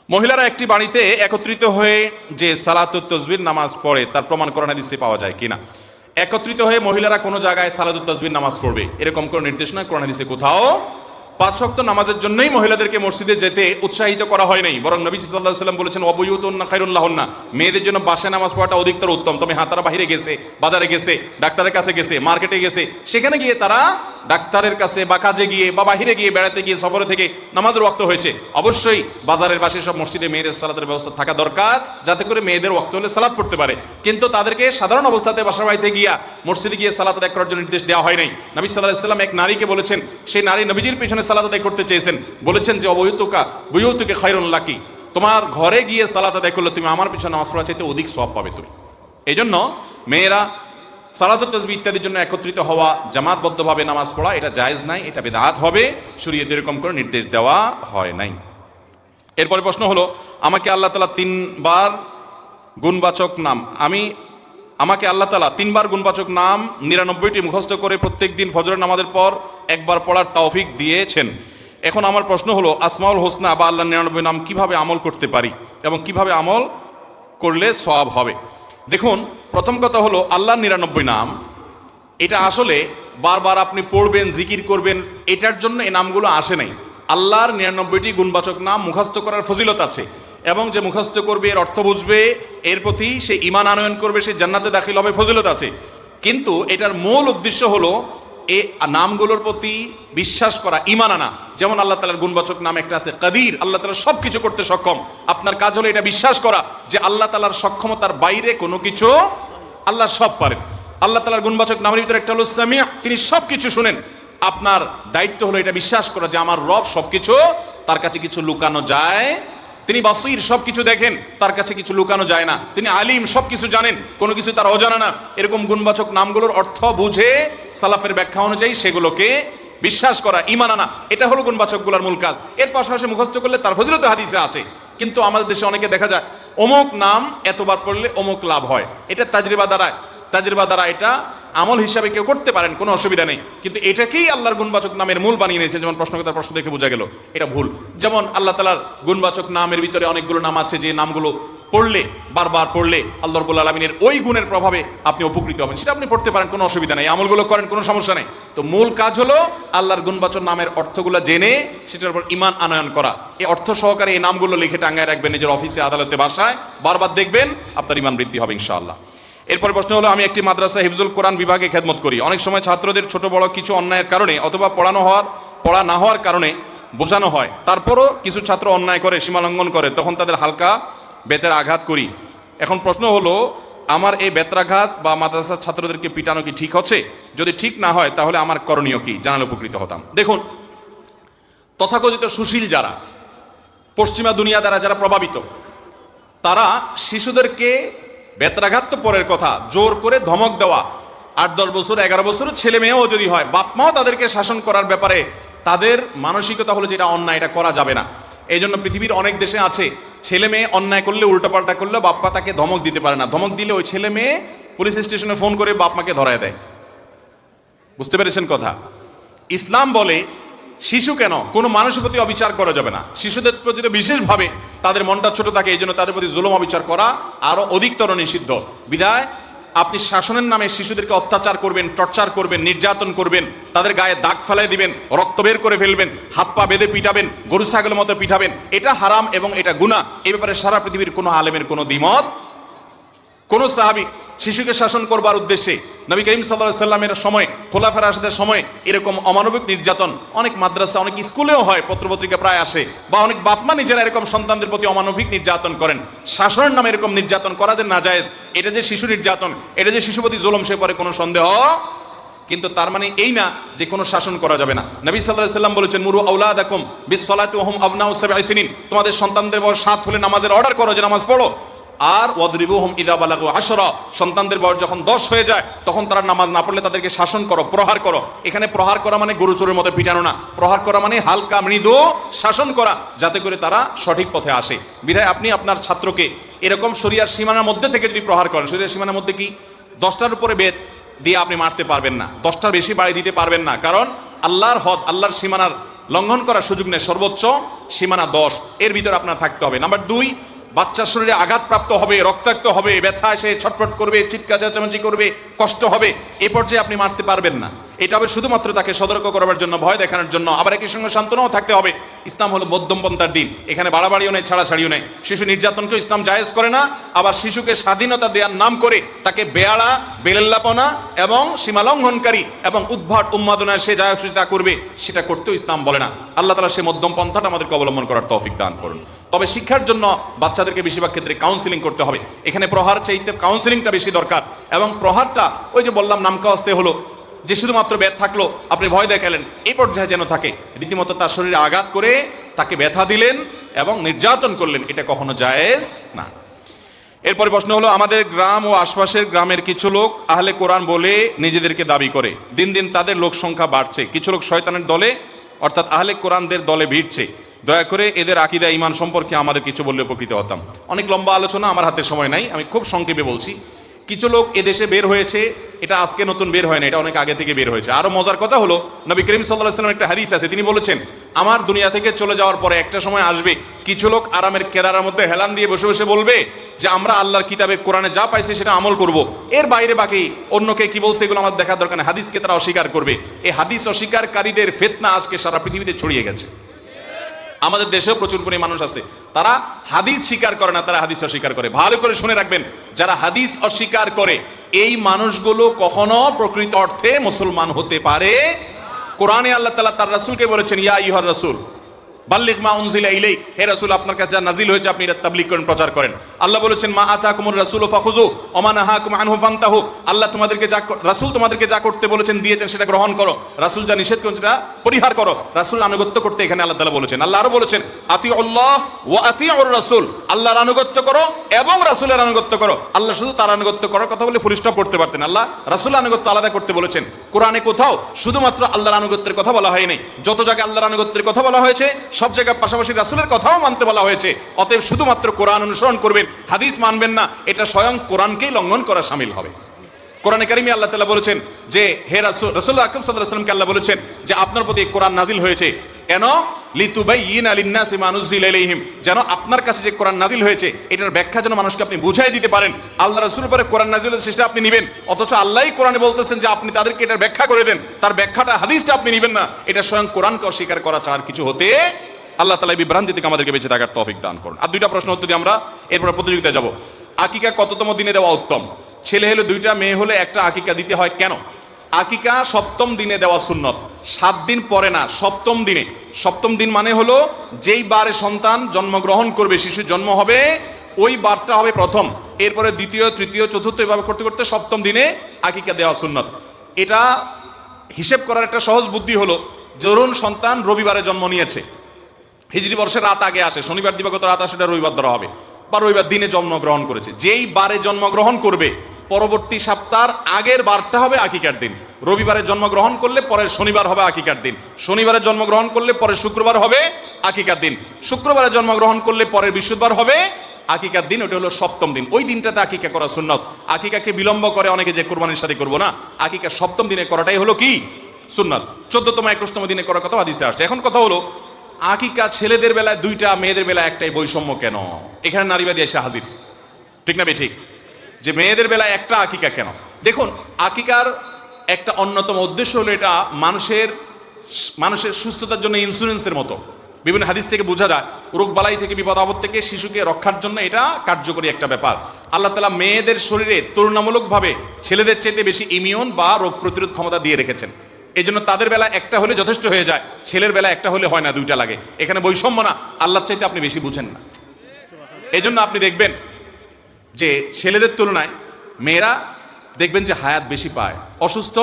মহিলারা একটি বাড়িতে একত্রিত হয়ে যে সালাতুত তাসবিহ নামাজ পড়ে, তার প্রমাণ কোরআন হাদিসে পাওয়া যায় কিনা? একত্রিত হয়ে মহিলারা কোনো জায়গায় সালাতুত তাসবিহ নামাজ পড়বে, এরকম কোনো নির্দেশনা কোরআন হাদিসে কোথাও 5 ওয়াক্ত নামাজের জন্যই মহিলাদেরকে মসজিদে যেতে উৎসাহিত করা হয় নাই, বরং নবী সাল্লাল্লাহু আলাইহি ওয়াসাল্লাম বলেছেন, ওয়াবুয়ুতুন্না খায়রুল লাহুন্না, মেয়েদের জন্য বাসায় নামাজ পড়াটা অধিকতর উত্তম। তবে তারা বাইরে গেছে, বাজারে গেছে, ডাক্তারের কাছে গেছে, মার্কেটে গেছে, সেখানে গিয়ে তারা ডাক্তারের কাছে বা কাজে গিয়ে বা বাহিরে গিয়ে, বেড়াতে গিয়ে, সফরে থেকে নামাজের ওয়াক্ত হয়েছে, অবশ্যই বাজারের পাশে সব মসজিদে মেয়েদের সালাতের ব্যবস্থা থাকা দরকার, যাতে করে মেয়েদের ওয়াক্ত হলে সালাত পড়তে পারে। কিন্তু তাদেরকে সাধারণ অবস্থাতে বাসার বাড়িতে গিয়া মসজিদে গিয়ে সালাত আদায় করার জন্য নির্দেশ দেওয়া হয় নাই। নবী সাল্লাল্লাহু আলাইহি ওয়াসাল্লাম এক নারীকে বলেছেন, সেই নারী নবীজির পেছনে সালাত আদায় করতে চেয়েছেন, বলেছেন যে বুয়ুতুকা খায়রুন লাকি, তোমার ঘরে গিয়ে সালাত আদায় করলে তুমি আমার পিছনে নামাজ পড়া চাইতে অধিক সওয়াব পাবে তুমি। এই জন্য মেয়েরা সালাতুত তাসবিহ ইত্যাদির জন্য একত্রিত হওয়া, জামাতবদ্ধভাবে নামাজ পড়া, এটা জায়েজ নাই, এটা বিদআত হবে, শরীয়তে এরকম করে নির্দেশ দেওয়া হয় নাই। এরপরে প্রশ্ন হলো, আমাকে আল্লাহ তাআলা 3বার গুণবাচক নাম আমাকে আল্লাহ তাআলা 3বার গুণবাচক নাম 99টি মুখস্থ করে প্রত্যেক দিন ফজরের নামাজের পর একবার পড়ার তৌফিক দিয়েছেন। এখন আমার প্রশ্ন হলো, আসমাউল হোসনা বা আল্লাহর 99 নাম কিভাবে আমল করতে পারি এবং কিভাবে আমল করলে সওয়াব হবে? দেখুন, প্রথম কথা হলো, আল্লাহর 99 নাম এটা আসলে বারবার আপনি পড়বেন, জিকির করবেন, এটার জন্য এই নামগুলো আসে নাই। আল্লাহর 99টি গুণবাচক নাম মুখস্থ করার ফজিলত আছে, এবং যে মুখস্থ করবে, এর অর্থ বুঝবে, এর প্রতি সে ঈমান আনয়ন করবে, সে জান্নাতে দাখিল হবে, ফজিলত আছে। কিন্তু এটার মূল উদ্দেশ্য হলো এই নামগুলোর প্রতি বিশ্বাস করা, ঈমান আনা। যেমন আল্লাহ তাআলার গুণবাচক নাম একটা আছে কাদির, আল্লাহ তাআলা সব কিছু করতে সক্ষম। আপনার কাজ হলো এটা বিশ্বাস করা যে আল্লাহ তাআলার সক্ষমতার বাইরে কোনো কিছু, আল্লাহ সব পারেন। আল্লাহ তাআলার গুণবাচক নামের ভিতরে একটা হলো সামিয়া, তিনি সব কিছু শুনেন। আপনার দায়িত্ব হলো এটা বিশ্বাস করা যে আমার রব সবকিছু, তার কাছে কিছু লুকানো যায় তিনি বাসীর, সব কিছু দেখেন, তার কাছে কিছু লুকানো যায় না। তিনি আলিম, সব কিছু জানেন, কোনো কিছু তার অজানা না। এরকম গুণবাচক নামগুলোর অর্থ বুঝে সালাফের ব্যাখ্যা অনুযায়ী সেগুলোকে বিশ্বাস করা, ঈমান আনা, এটা হলো গুণবাচকগুলোর মূল কাজ। এর পাশাপাশি মুখস্থ করলে তার ফজিলত হাদিসে আছে। কিন্তু আমাদের দেশে অনেকে দেখা যায় অমুক নাম এতবার পড়লে অমুক লাভ হয়, এটা তাজরিবা দ্বারা এটা আমল হিসাবে কেউ করতে পারেন, কোনো অসুবিধা নেই। কিন্তু এটাকেই আল্লাহর গুণবাচক নামের মূল বানিয়ে নিয়েছেন। যেমন প্রশ্নকর্তার প্রশ্ন দেখে বোঝা গেল এটা ভুল। যেমন আল্লাহ তাআলার গুণবাচক নামের ভিতরে অনেকগুলো নাম আছে যে নামগুলো পড়লে, বারবার পড়লে আল্লাহ রাব্বুল আলামিনের ওই গুণের প্রভাবে আপনি উপকৃত হবেন, সেটা আপনি পড়তে পারেন, কোনো অসুবিধা নেই, আমলগুলো করেন, কোনো সমস্যা নেই। তো মূল কাজ হলো আল্লাহর গুণবাচক নামের অর্থগুলো জেনে সেটার উপর ঈমান আনয়ন করা। এই অর্থ সহকারে এই নামগুলো লিখে টাঙ্গায় রাখবেন নিজের অফিসে, আদালতে, বাসায়, বারবার দেখবেন, আপনার ঈমান বৃদ্ধি হবে ইনশাআল্লাহ। এরপর প্রশ্ন হলো, আমি একটি মাদ্রাসা হিফজুল কোরআন বিভাগে খেদমত করি। অনেক সময় ছাত্রদের ছোট বড় কিছু অন্যায়ের কারণে অথবা পড়া না হওয়ার কারণে বোঝানো হয়, তারপরও কিছু ছাত্র অন্যায় করে, সীমালঙ্ঘন করে, তখন তাদের হালকা বেতের আঘাত করি। এখন প্রশ্ন হলো, আমার এই বেত্রাঘাত বা মাদ্রাসার ছাত্রদেরকে পিটানো কি ঠিক হচ্ছে? যদি ঠিক না হয় তাহলে আমার করণীয় কি, জানালে উপকৃত হতাম। দেখুন, তথাকথিত সুশীল যারা, পশ্চিমা দুনিয়া দ্বারা যারা প্রভাবিত, তারা শিশুদেরকে, বেত্রাঘাত তো পরের কথা, জোর করে ধমক দেওয়া, 8-10 বছর 11 বছর ছেলে মেয়েও যদি হয়, বাপ মাও তাদেরকে শাসন করার ব্যাপারে তাদের মানসিকতা হলো যেটা অন্যায়, এটা করা যাবে না। এই জন্য পৃথিবীর অনেক দেশে আছে, ছেলে মেয়ে অন্যায় করলে, উল্টাপাল্টা করলে বাপ্পা তাকে ধমক দিতে পারে না। ধমক দিলে ওই ছেলে মেয়ে পুলিশ স্টেশনে ফোন করে বাপ মাকে ধরায় দেয়। বুঝতে পেরেছেন কথা? ইসলাম বলে শিশু কেন, কোনো মানুষের প্রতি অবিচার করা যাবে না। শিশুদের প্রতি বিশেষভাবে তাদের মনটা ছোট থাকে, এই জন্য তাদের প্রতি জুলুম অবিচার করা আরো অধিকতর নিষিদ্ধ। বিধায় আপনি শাসনের নামে শিশুদেরকে অত্যাচার করবেন, টর্চার করবেন, নির্যাতন করবেন, তাদের গায়ে দাগ ফেলাই দিবেন, রক্ত বের করে ফেলবেন, হাত পা বেঁধে পিটাবেন, গরু ছাগলের মতো পিটাবেন, এটা হারাম এবং এটা গুনাহ। এই ব্যাপারে সারা পৃথিবীর কোনো আলেমের কোনো দ্বিমত, কোন সাহাবী শিশুকে শাসন করবার উদ্দেশ্যে নবী করিম সাল্লাল্লাহু আলাইহি সাল্লামের সময়, খোলাফায়ে রাশিদের সময় এরকম অমানবিক নির্যাতন অনেক মাদ্রাসা, অনেক স্কুলেও হয়, পত্রপত্রিকা প্রায় আসে, বা অনেক বাপমা নিজেরা এরকম সন্তানদের প্রতি অমানবিক নির্যাতন করেন। শাসনের নামে এরকম নির্যাতন করা যে নাজায়েজ, এটা যে শিশু নির্যাতন, এটা যে শিশু প্রতি জুলুম, সে পরে কোনো সন্দেহ। কিন্তু তার মানে এই না যে কোনো শাসন করা যাবে না। নবী সাল্লাল্লাহু আলাইহি সাল্লাম বলেছেন, মুরু আওলাদাকুম বিস-সালাতি ওয়া হুম আবনাউ 7 সিনিন, তোমাদের সন্তানদের বয়স 7 হলে নামাজের অর্ডার করো যে নামাজ পড়ো। আর ওয়াদরিবুহুম ইযা বালাগু 10, সন্তানদের বয়স যখন 10 হয়ে যায় তখন তারা নামাজ না পড়লে তাদেরকে শাসন করো, প্রহার করো। এখানে প্রহার করা মানে গরু চোরের মতো পিটানো না, প্রহার করা মানে হালকা মৃদু শাসন করা, যাতে করে তারা সঠিক পথে আসে। বিধায় আপনি আপনার ছাত্রকে এরকম শরিয়ার সীমানার মধ্যে থেকে যদি প্রহার করেন, শরিয়ার সীমানার মধ্যে কি 10টার উপরে বেত দিয়ে আপনি মারতে পারবেন না, 10টার বেশি বাড়ি দিতে পারবেন না, কারণ আল্লাহর হদ, আল্লাহর সীমানার লঙ্ঘন করার সুযোগ নেই। সর্বোচ্চ সীমানা 10, এর ভিতরে আপনার থাকতে হবে। নাম্বার 2, বাচ্চার শরীরে আঘাতপ্রাপ্ত হবে, রক্তাক্ত হবে, ব্যথা এসে ছটফট করবে, চিৎকার চেঁচামেচি করবে, কষ্ট হবে, এই পর্যায়ে আপনি মারতে পারবেন না। এটা হবে শুধুমাত্র তাকে সতর্ক করার জন্য, ভয় দেখানোর জন্য। আবার একই সঙ্গে সান্ত্বনাও থাকতে হবে। ইসলাম হলো মধ্যমপন্থার দিন, এখানে বাড়াবাড়িও নেই, ছাড়াছাড়িও নেই। শিশু নির্যাতনকেও ইসলাম জায়েজ করে না, আবার শিশুকে স্বাধীনতা দেওয়ার নাম করে তাকে বেয়াড়া, বেলেল্লাপনা এবং সীমালঙ্ঘনকারী এবং উদ্ভট উন্মাদনায় সে যা খুশি তা করবে, সেটা করতেও ইসলাম বলে না। আল্লাহ তাআলা সে মধ্যম পন্থাটা আমাদেরকে অবলম্বন করার তৌফিক দান করুন। তবে শিক্ষার জন্য বাচ্চাদেরকে বেশিরভাগ ক্ষেত্রে কাউন্সিলিং করতে হবে। এখানে প্রহার চাইতে কাউন্সিলিংটা বেশি দরকার। এবং প্রহারটা ওই যে বললাম, নামকাওয়াস্তে হলো যে শুধুমাত্র ব্যথ থাকলো, আপনি ভয় দেখালেন, এই পর্যায়ে যেন থাকে। রীতিমতো তার শরীরে আঘাত করে তাকে ব্যথা দিলেন এবং নির্যাতন করলেন, এটা কখনো জায়েজ না। এরপরে প্রশ্ন হলো, আমাদের গ্রাম ও আশপাশের গ্রামের কিছু লোক আহলে কোরআন বলে নিজেদেরকে দাবি করে, দিন দিন তাদের লোক সংখ্যা বাড়ছে, কিছু লোক শয়তানের দলে অর্থাৎ আহলে কোরআনদের দলে ভিড়ছে। দয়া করে এদের আকীদা ঈমান সম্পর্কে আমাদের কিছু বললে উপকৃত হতাম। অনেক লম্বা আলোচনা, আমার হাতে সময় নাই, আমি খুব সংক্ষেপে বলছি। কিছু লোক এদেশে বের হয়েছে, এটা আজকে নতুন বের হয় না, এটা অনেক আগে থেকে বের হয়েছে। আরো মজার কথা হলো, নবী করিম সাল্লাল্লাহু আলাইহি ওয়াসাল্লামের একটা হাদিস আছে, তিনি বলেছেন, আমার দুনিয়া থেকে চলে যাওয়ার পরে একটা সময় আসবে, কিছু লোক আরামের কেদারার মধ্যে হেলান দিয়ে বসে বসে বলবে যে আমরা আল্লাহর কিতাবে কোরআনে যা পাইছি সেটা আমল করব, এর বাইরে বাকি অন্যকে কি বলছে এগুলো আমাদের দেখার দরকার নেই। হাদিসকে তারা অস্বীকার করবে। এই হাদিস অস্বীকারীদের ফিতনা আজকে সারা পৃথিবীতে ছড়িয়ে গেছে। আমাদের দেশেও প্রচুর পরিমাণ মানুষ আছে, তারা হাদিস স্বীকার করে না, তারা হাদিস অস্বীকার করে। ভালো করে শুনে রাখবেন, যারা হাদিস অস্বীকার করে এই মানুষগুলো কখনো প্রকৃত অর্থে মুসলমান হতে পারে। কোরআনে আল্লাহ তাআলা তার রাসূলকে বলেছেন, ইয়া আইয়ুহার রাসূল, বাল্লিগ মা উনজিলা ইলাইক, হে রাসূল আপনার কাছে যা নাজিল হয়েছে আপনি এটা তাবলীগ করেন, প্রচার করেন। আল্লাহ বলেছেন মা আতাকুমুর রাসূলু ফাখুযু ওয়া মা নাহাকুম আনহু ফান্তাহু, আল্লাহ তোমাদেরকে যা রাসূল তোমাদেরকে যা করতে বলেছেন দিয়েছেন সেটা গ্রহণ করো, রাসূল যা নিষেধ করেছেন সেটা পরিহার করো। রাসূল আনুগত্য করতে এখানে আল্লাহ তাআলা বলেছেন। আল্লাহ আরো বলেছেন আতিউল্লাহ ওয়া আতিউর রাসূল, আল্লাহর আনুগত্য করো এবং রাসূলের আনুগত্য করো। আল্লাহ শুধু তার আনুগত্য করার কথা বলে ফুল স্টপ করতে পারতেন, আল্লাহ রাসূলের আনুগত্য আলাদা করতে বলেছেন। কোরআনে কোথাও শুধুমাত্র আল্লাহর আনুগত্যের কথা বলা হয়নি, যত জায়গায় আল্লাহর আনুগত্যের কথা বলা হয়েছে সব জায়গায় পাশাপাশি রাসূলের কথাও মানতে বলা হয়েছে। অতএব শুধুমাত্র কোরআন অনুসরণ করবেন, হাদিস মানবেন না, এটা স্বয়ং কোরআনকেই লঙ্ঘন করা শামিল হবে। কোরআনে কারিমে আল্লাহ তাআলা বলেছেন যে হে রাসূল আকরাম সাল্লাল্লাহু আলাইহি ওয়াসাল্লামকে আল্লাহ বলেছেন যে আপনার প্রতি কোরআন নাজিল হয়েছে কেন, লিতুবাইয়িনা লিন-নাসি মা নুযিলা ইলাইহিম, যেন আপনার কাছে যে কোরআন নাজিল হয়েছে এটার ব্যাখ্যা যেন মানুষকে আপনি বুঝাই দিতে পারেন। আল্লাহ রাসূলের পরে কোরআন নাজিল হয়েছে সেটা আপনি নেবেন, অথচ আল্লাহই কোরআনে বলতেছেন যে আপনি তাদেরকে এটার ব্যাখ্যা করে দেন, তার ব্যাখ্যাটা হাদিসটা আপনি নেবেন না। এটা স্বয়ং কোরআনকে অস্বীকার করা ছাড়া আর কিছু হতে আল্লাহ তাআলা এই বিভ্রান্তি থেকে আমাদেরকে বেঁচে থাকার তৌফিক দান করুন। আর দুইটা প্রশ্ন উত্তর দিয়ে আমরা এরপর প্রতিযোগিতায় যাব। আকিকা কততম দিনে দেওয়া উত্তম? ছেলে হলে দুইটা, মেয়ে হলে একটা আকিকা দিতে হয় কেন? আকিকা সপ্তম দিনে দেওয়া সুন্নত, 7 দিন পরে না, সপ্তম দিনে। সপ্তম দিন মানে হলো যেই বারে সন্তান জন্মগ্রহণ করবে, শিশু জন্ম হবে, ওই বারটা হবে প্রথম, এরপরে দ্বিতীয়, তৃতীয়, চতুর্থ এভাবে করতে করতে সপ্তম দিনে আকিকা দেওয়া সুন্নত। এটা হিসেব করার একটা সহজ বুদ্ধি হলো, ধরুন সন্তান রবিবারে জন্ম নিয়েছে, হিজরি বর্ষের রাত আগে আসে, শনিবার দিবাগত রাত আসে, এটা রবিবার ধরা হবে, বা রবিবার দিনে জন্মগ্রহণ করেছে, যেই বারে জন্মগ্রহণ করবে পরবর্তী সপ্তাহের আগের বারটা হবে আকিকার দিন। রবিবারে জন্মগ্রহণ করলে পরের শনিবার হবে আকিকার দিন, শনিবারে জন্মগ্রহণ করলে পরের শুক্রবার হবে আকিকার দিন, শুক্রবারে জন্মগ্রহণ করলে পরের বৃহস্পতিবার হবে আকিকার দিন। ওটা হলো সপ্তম দিন, ওই দিনটাতে আকিকা করা সুন্নত। আকিকাকে বিলম্ব করে অনেকে যে কোরবানির সাথে করবো না, আকিকা সপ্তম দিনে করাটাই হলো কি সুন্নত। 14তম 21তম দিনে করার কথা হাদিসে আসছে। এখন কথা হলো আকিকা ছেলেদের বেলায় দুইটা, মেয়েদের বেলায় একটাই, বৈষম্য কেন? এখানে নারীবাদী এসে হাজির, ঠিক না বে ঠিক? যে মেয়েদের বেলায় একটা আকিকা কেন? দেখুন, আকিকার একটা অন্যতম উদ্দেশ্য হলো এটা মানুষের সুস্থতার জন্য ইন্স্যুরেন্সের মতো। বিভিন্ন হাদিস থেকে বোঝা যায় রোগবালাই থেকে, বিপদ আপদ থেকে শিশুকে রক্ষার জন্য এটা কার্যকরী একটা ব্যাপার। আল্লাহ তাআলা মেয়েদের শরীরে তুলনামূলকভাবে ছেলেদের চাইতে বেশি ইমিউন বা রোগ প্রতিরোধ ক্ষমতা দিয়ে রেখেছেন। এই জন্য তাদের বেলা একটা হলে যথেষ্ট হয়ে যায়, ছেলের বেলা একটা হলে হয় না, দুইটা লাগে। এখানে বৈষম্য না, আল্লাহর চাইতে আপনি বেশি বুঝেন না। এই জন্য আপনি দেখবেন যে ছেলেদের তুলনায় মেয়েরা দেখবেন যে হায়াত বেশি পায়, অসুস্থ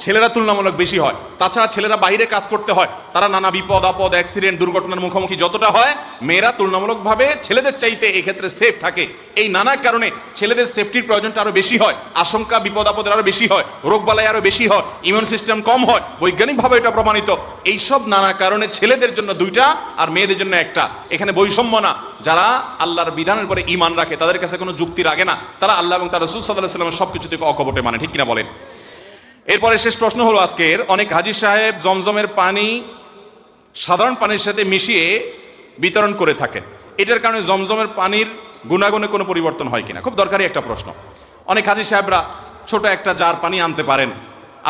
ছেলেরা তুলনামূলক বেশি হয়। তাছাড়া ছেলেরা বাইরে কাজ করতে হয়, তারা নানা বিপদ আপদ, অ্যাক্সিডেন্ট, দুর্ঘটনার মুখোমুখি যতটা হয়, মেয়েরা তুলনামূলকভাবে ছেলেদের চাইতে এই ক্ষেত্রে সেফ থাকে। এই নানা কারণে ছেলেদের সেফটির প্রয়োজনটা আরো বেশি হয়, আশঙ্কা বিপদ আপদের আরো বেশি হয়, রোগবালাই আরো বেশি হয়, ইমিউন সিস্টেম কম হয়, বৈজ্ঞানিকভাবে এটা প্রমাণিত। এইসব নানা কারণে ছেলেদের জন্য দুইটা আর মেয়েদের জন্য একটা। এখানে বৈষম্য না, যারা আল্লাহর বিধানের পরে ঈমান রাখে তাদের কাছে কোনো যুক্তি রাখে না, তারা আল্লাহ এবং তার রাসূল সাল্লাল্লাহু আলাইহি ওয়াসাল্লামের সবকিছু থেকে অকপটে মানে, ঠিক কিনা বলেন? এরপরে শেষ প্রশ্ন হলো আজকের, অনেক হাজী সাহেব জমজমের পানি সাধারণ পানির সাথে মিশিয়ে বিতরণ করে থাকেন, এটার কারণে জমজমের পানির গুণাগুণে কোনো পরিবর্তন হয় কিনা? খুব দরকারি একটা প্রশ্ন। অনেক হাজী সাহেবরা ছোট একটা জার পানি আনতে পারেন,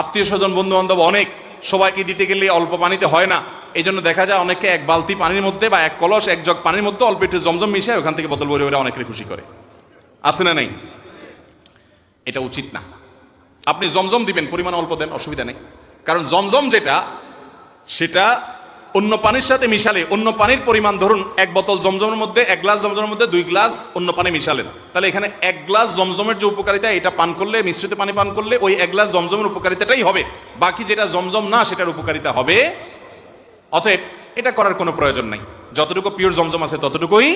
আত্মীয় স্বজন বন্ধু বান্ধব অনেক, সবাইকে দিতে গেলে অল্প পানিতে হয় না। এই জন্য দেখা যায় অনেকে এক বালতি পানির মধ্যে বা এক কলস, এক জগ পানির মধ্যে অল্প একটু জমজম মিশিয়ে ওখান থেকে বোতল ভরে ভরে অনেকের খুশি করে, আছে না নেই? এটা উচিত না। আপনি জমজম দিবেন, পরিমাণ অল্প দেন, অসুবিধা নেই। কারণ জমজম যেটা, সেটা অন্য পানির সাথে মিশালে অন্য পানির পরিমাণ, ধরুন এক বোতল জমজমের মধ্যে, 1 গ্লাস জমজমের মধ্যে 2 গ্লাস অন্য পানি মিশালেন, তাহলে এখানে 1 গ্লাস জমজমের যে উপকারিতা, এটা পান করলে, মিশ্রিত পানি পান করলে ওই 1 গ্লাস জমজমের উপকারিতাটাই হবে, বাকি যেটা জমজম না সেটার উপকারিতা হবে। অতএব এটা করার কোনো প্রয়োজন নাই। যতটুকু পিওর জমজম আছে ততটুকুই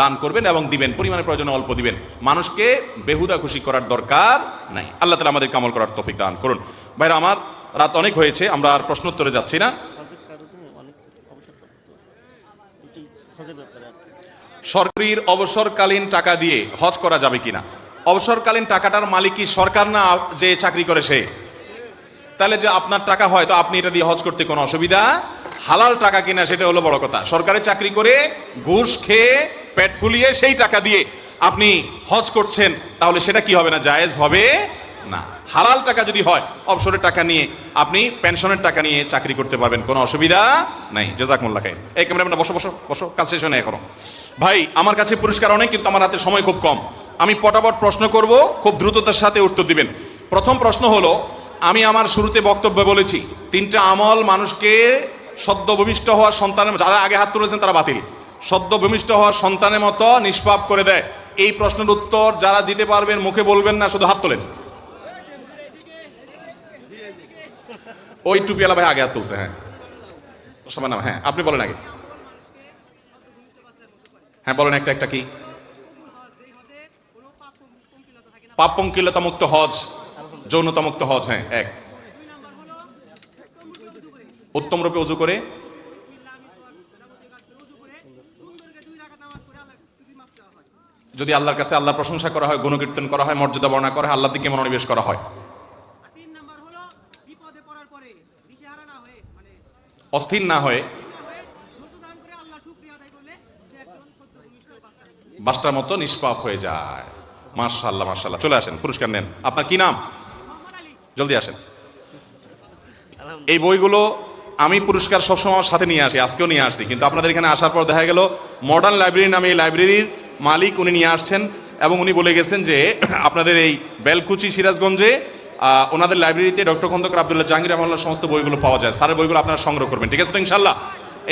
দান করবেন এবং দিবেন, পরিমাণের প্রয়োজনে অল্প দিবেন। মানুষকে বেহুদা খুশি করার দরকার নাই। আল্লাহ তাআলা আমাদের আমল করার তৌফিক দান করুন। ভাইরা আমার, রাত অনেক হয়েছে, আমরা আর প্রশ্নোত্তরে যাচ্ছি না। সরকারির অবসরকালীন টাকা দিয়ে হজ করা যাবে কিনা? অবসরকালীন টাকাটার মালিক কি সরকার না যে চাকরি করে সে? তাহলে যে আপনার টাকা হয় তো আপনি এটা দিয়ে হজ করতে কোনো অসুবিধা, হালাল টাকা কিনা সেটা হলো বড় কথা। সরকারি চাকরি করে ঘুষ খেয়ে পেট ফুলিয়ে সেই টাকা দিয়ে আপনি হজ করছেন, তাহলে সেটা কি হবে না? জায়েজ হবে না। হালাল টাকা যদি হয়, অবসরের টাকা নিয়ে আপনি পেনশনের টাকা নিয়ে চাকরি করতে পারবেন, কোনো অসুবিধা নাই। জাযাকুমুল্লাহ খাইর। এই ক্যামেরাম্যান বসো বসো বসো, কাজ শেষ হয় না এখনো। ভাই, আমার কাছে পুরস্কার অনেক, কিন্তু আমার হাতে সময় খুব কম। আমি পটাপট প্রশ্ন করব, খুব দ্রুততার সাথে উত্তর দিবেন। প্রথম প্রশ্ন হলো, আমি আমার শুরুতে বক্তব্য বলেছি 3টা আমল মানুষকে সদ্য ভূমিষ্ঠ হওয়ার সন্তানের, যারা আগে হাত তুলেছেন তারা বাতিল, সদ্য ভূমিষ্ঠ হওয়ার সন্তানের মতো নিষ্পাপ করে দেয়। এই প্রশ্নের উত্তর যারা দিতে পারবেন মুখে বলবেন না, শুধু হাত তোলেন। ওই টুপিওয়ালা ভাই আগে হাত তুলছে। হ্যাঁ সবার নাম, হ্যাঁ আপনি বলেন আগে। হ্যাঁ বলেন একটা একটা কি? পাপ পঙ্কিলতা মুক্ত হজ, যৌনতা মুক্ত হজ। হ্যাঁ এক। উত্তম রূপে উজু করে যদি আল্লাহর কাছে আল্লাহর প্রশংসা করা হয়, গুণকীর্তন করা হয়, মর্যাদা বর্ণনা করা হয়, আল্লাহর দিকে মনোনিবেশ করা হয়। অস্থির না হয়ে বাসটার মতো নিষ্পাপ হয়ে যায়। মাশাআল্লাহ মাশাআল্লাহ। চলে আসেন, পুরস্কার নেন। আপনার কি নাম? জলদি আসেন। এই বইগুলো আমি পুরস্কার সবসময় আমার সাথে নিয়ে আসি, আজকেও নিয়ে আসছি, কিন্তু আপনাদের এখানে আসার পর দেখা গেল মডার্ন লাইব্রেরি নামে এই লাইব্রেরির মালিক উনি নিয়ে আসছেন এবং উনি বলে গেছেন যে আপনাদের এই বেলকুচি সিরাজগঞ্জে ওনাদের লাইব্রেরিতে ডক্টর খন্দকার আব্দুল্লাহ জাহাঙ্গীর রহমানুল্লাহর সমস্ত বইগুলো পাওয়া যায়। স্যারের বইগুলো আপনারা সংগ্রহ করবেন, ঠিক আছে তো ইনশাল্লাহ?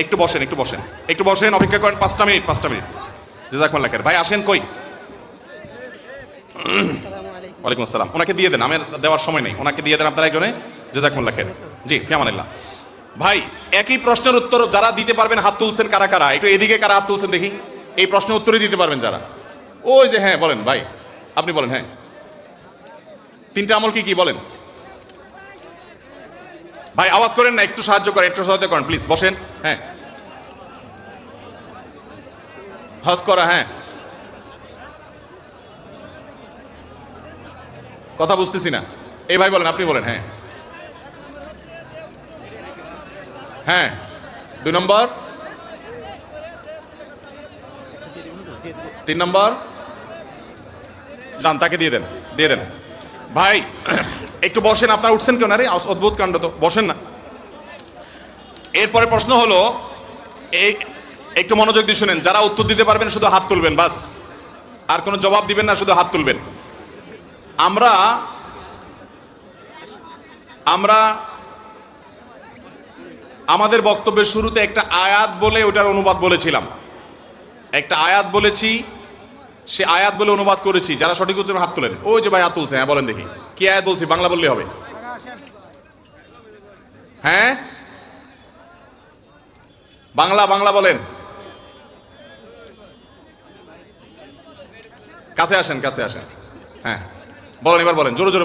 একটু বসেন, একটু বসেন, একটু বসেন, অপেক্ষা করেন 5টা মিনিট, 5টা মিনিট। জাযাকুমুল্লাহ খাইর। ভাই আসেন। কই? ওয়ালাইকুম আসসালাম। ওনাকে দিয়ে দেন, আমার দেওয়ার সময় নেই, ওনাকে দিয়ে দেন আপনারা একজনে। জাযাকুমুল্লাহ খাইর। জি ফি আমানিল্লাহ। ভাই একই প্রশ্নের উত্তর যারা দিতে পারবেন হাত তুলছেন কারা কারা? একটু এদিকে কারা হাত তুলছেন দেখি। এই প্রশ্নের উত্তরই দিতে পারবেন যারা। ওই যে হ্যাঁ বলেন ভাই, আপনি বলেন। হ্যাঁ 3টা আমল কি কি বলেন ভাই? আওয়াজ করেন না, একটু সাহায্য করেন, একটু সহায়তা করেন প্লিজ। বসেন। হ্যাঁ হজ করা। হ্যাঁ কথা বুঝতেছি না। এই ভাই বলেন, আপনি বলেন। হ্যাঁ হ্যাঁ 2 নম্বর, 3 নম্বর যান, তাকে দিয়ে দেন, দিয়ে দেন। ভাই একটু বসেন, আপনারা উঠছেন কেন? আরে অদ্ভুত কাণ্ড তো, বসেন না। এরপরে প্রশ্ন হলো, এই একটু মনোযোগ দিয়ে শুনেন, যারা উত্তর দিতে পারবেন শুধু হাত তুলবেন, বাস, আর কোনো জবাব দিবেন না, শুধু হাত তুলবেন। আমরা আমাদের বক্তব্যের শুরুতে একটা আয়াত বলে ওটার অনুবাদ বলেছিলাম, একটা আয়াত বলেছি, সে আয়াত বলে অনুবাদ করেছি। যারা সঠিক উত্তর হাত তোলেন। ওই যে ভাই হাত তুলছে। হ্যাঁ বলেন দেখি কি আয়াত বলছি, বাংলা বললে হবে। হ্যাঁ বাংলা, বাংলা বলেন। কাছে আসেন, কাছে আসেন। হ্যাঁ বলেন, এবার বলেন, জোরে জোরে বলেন।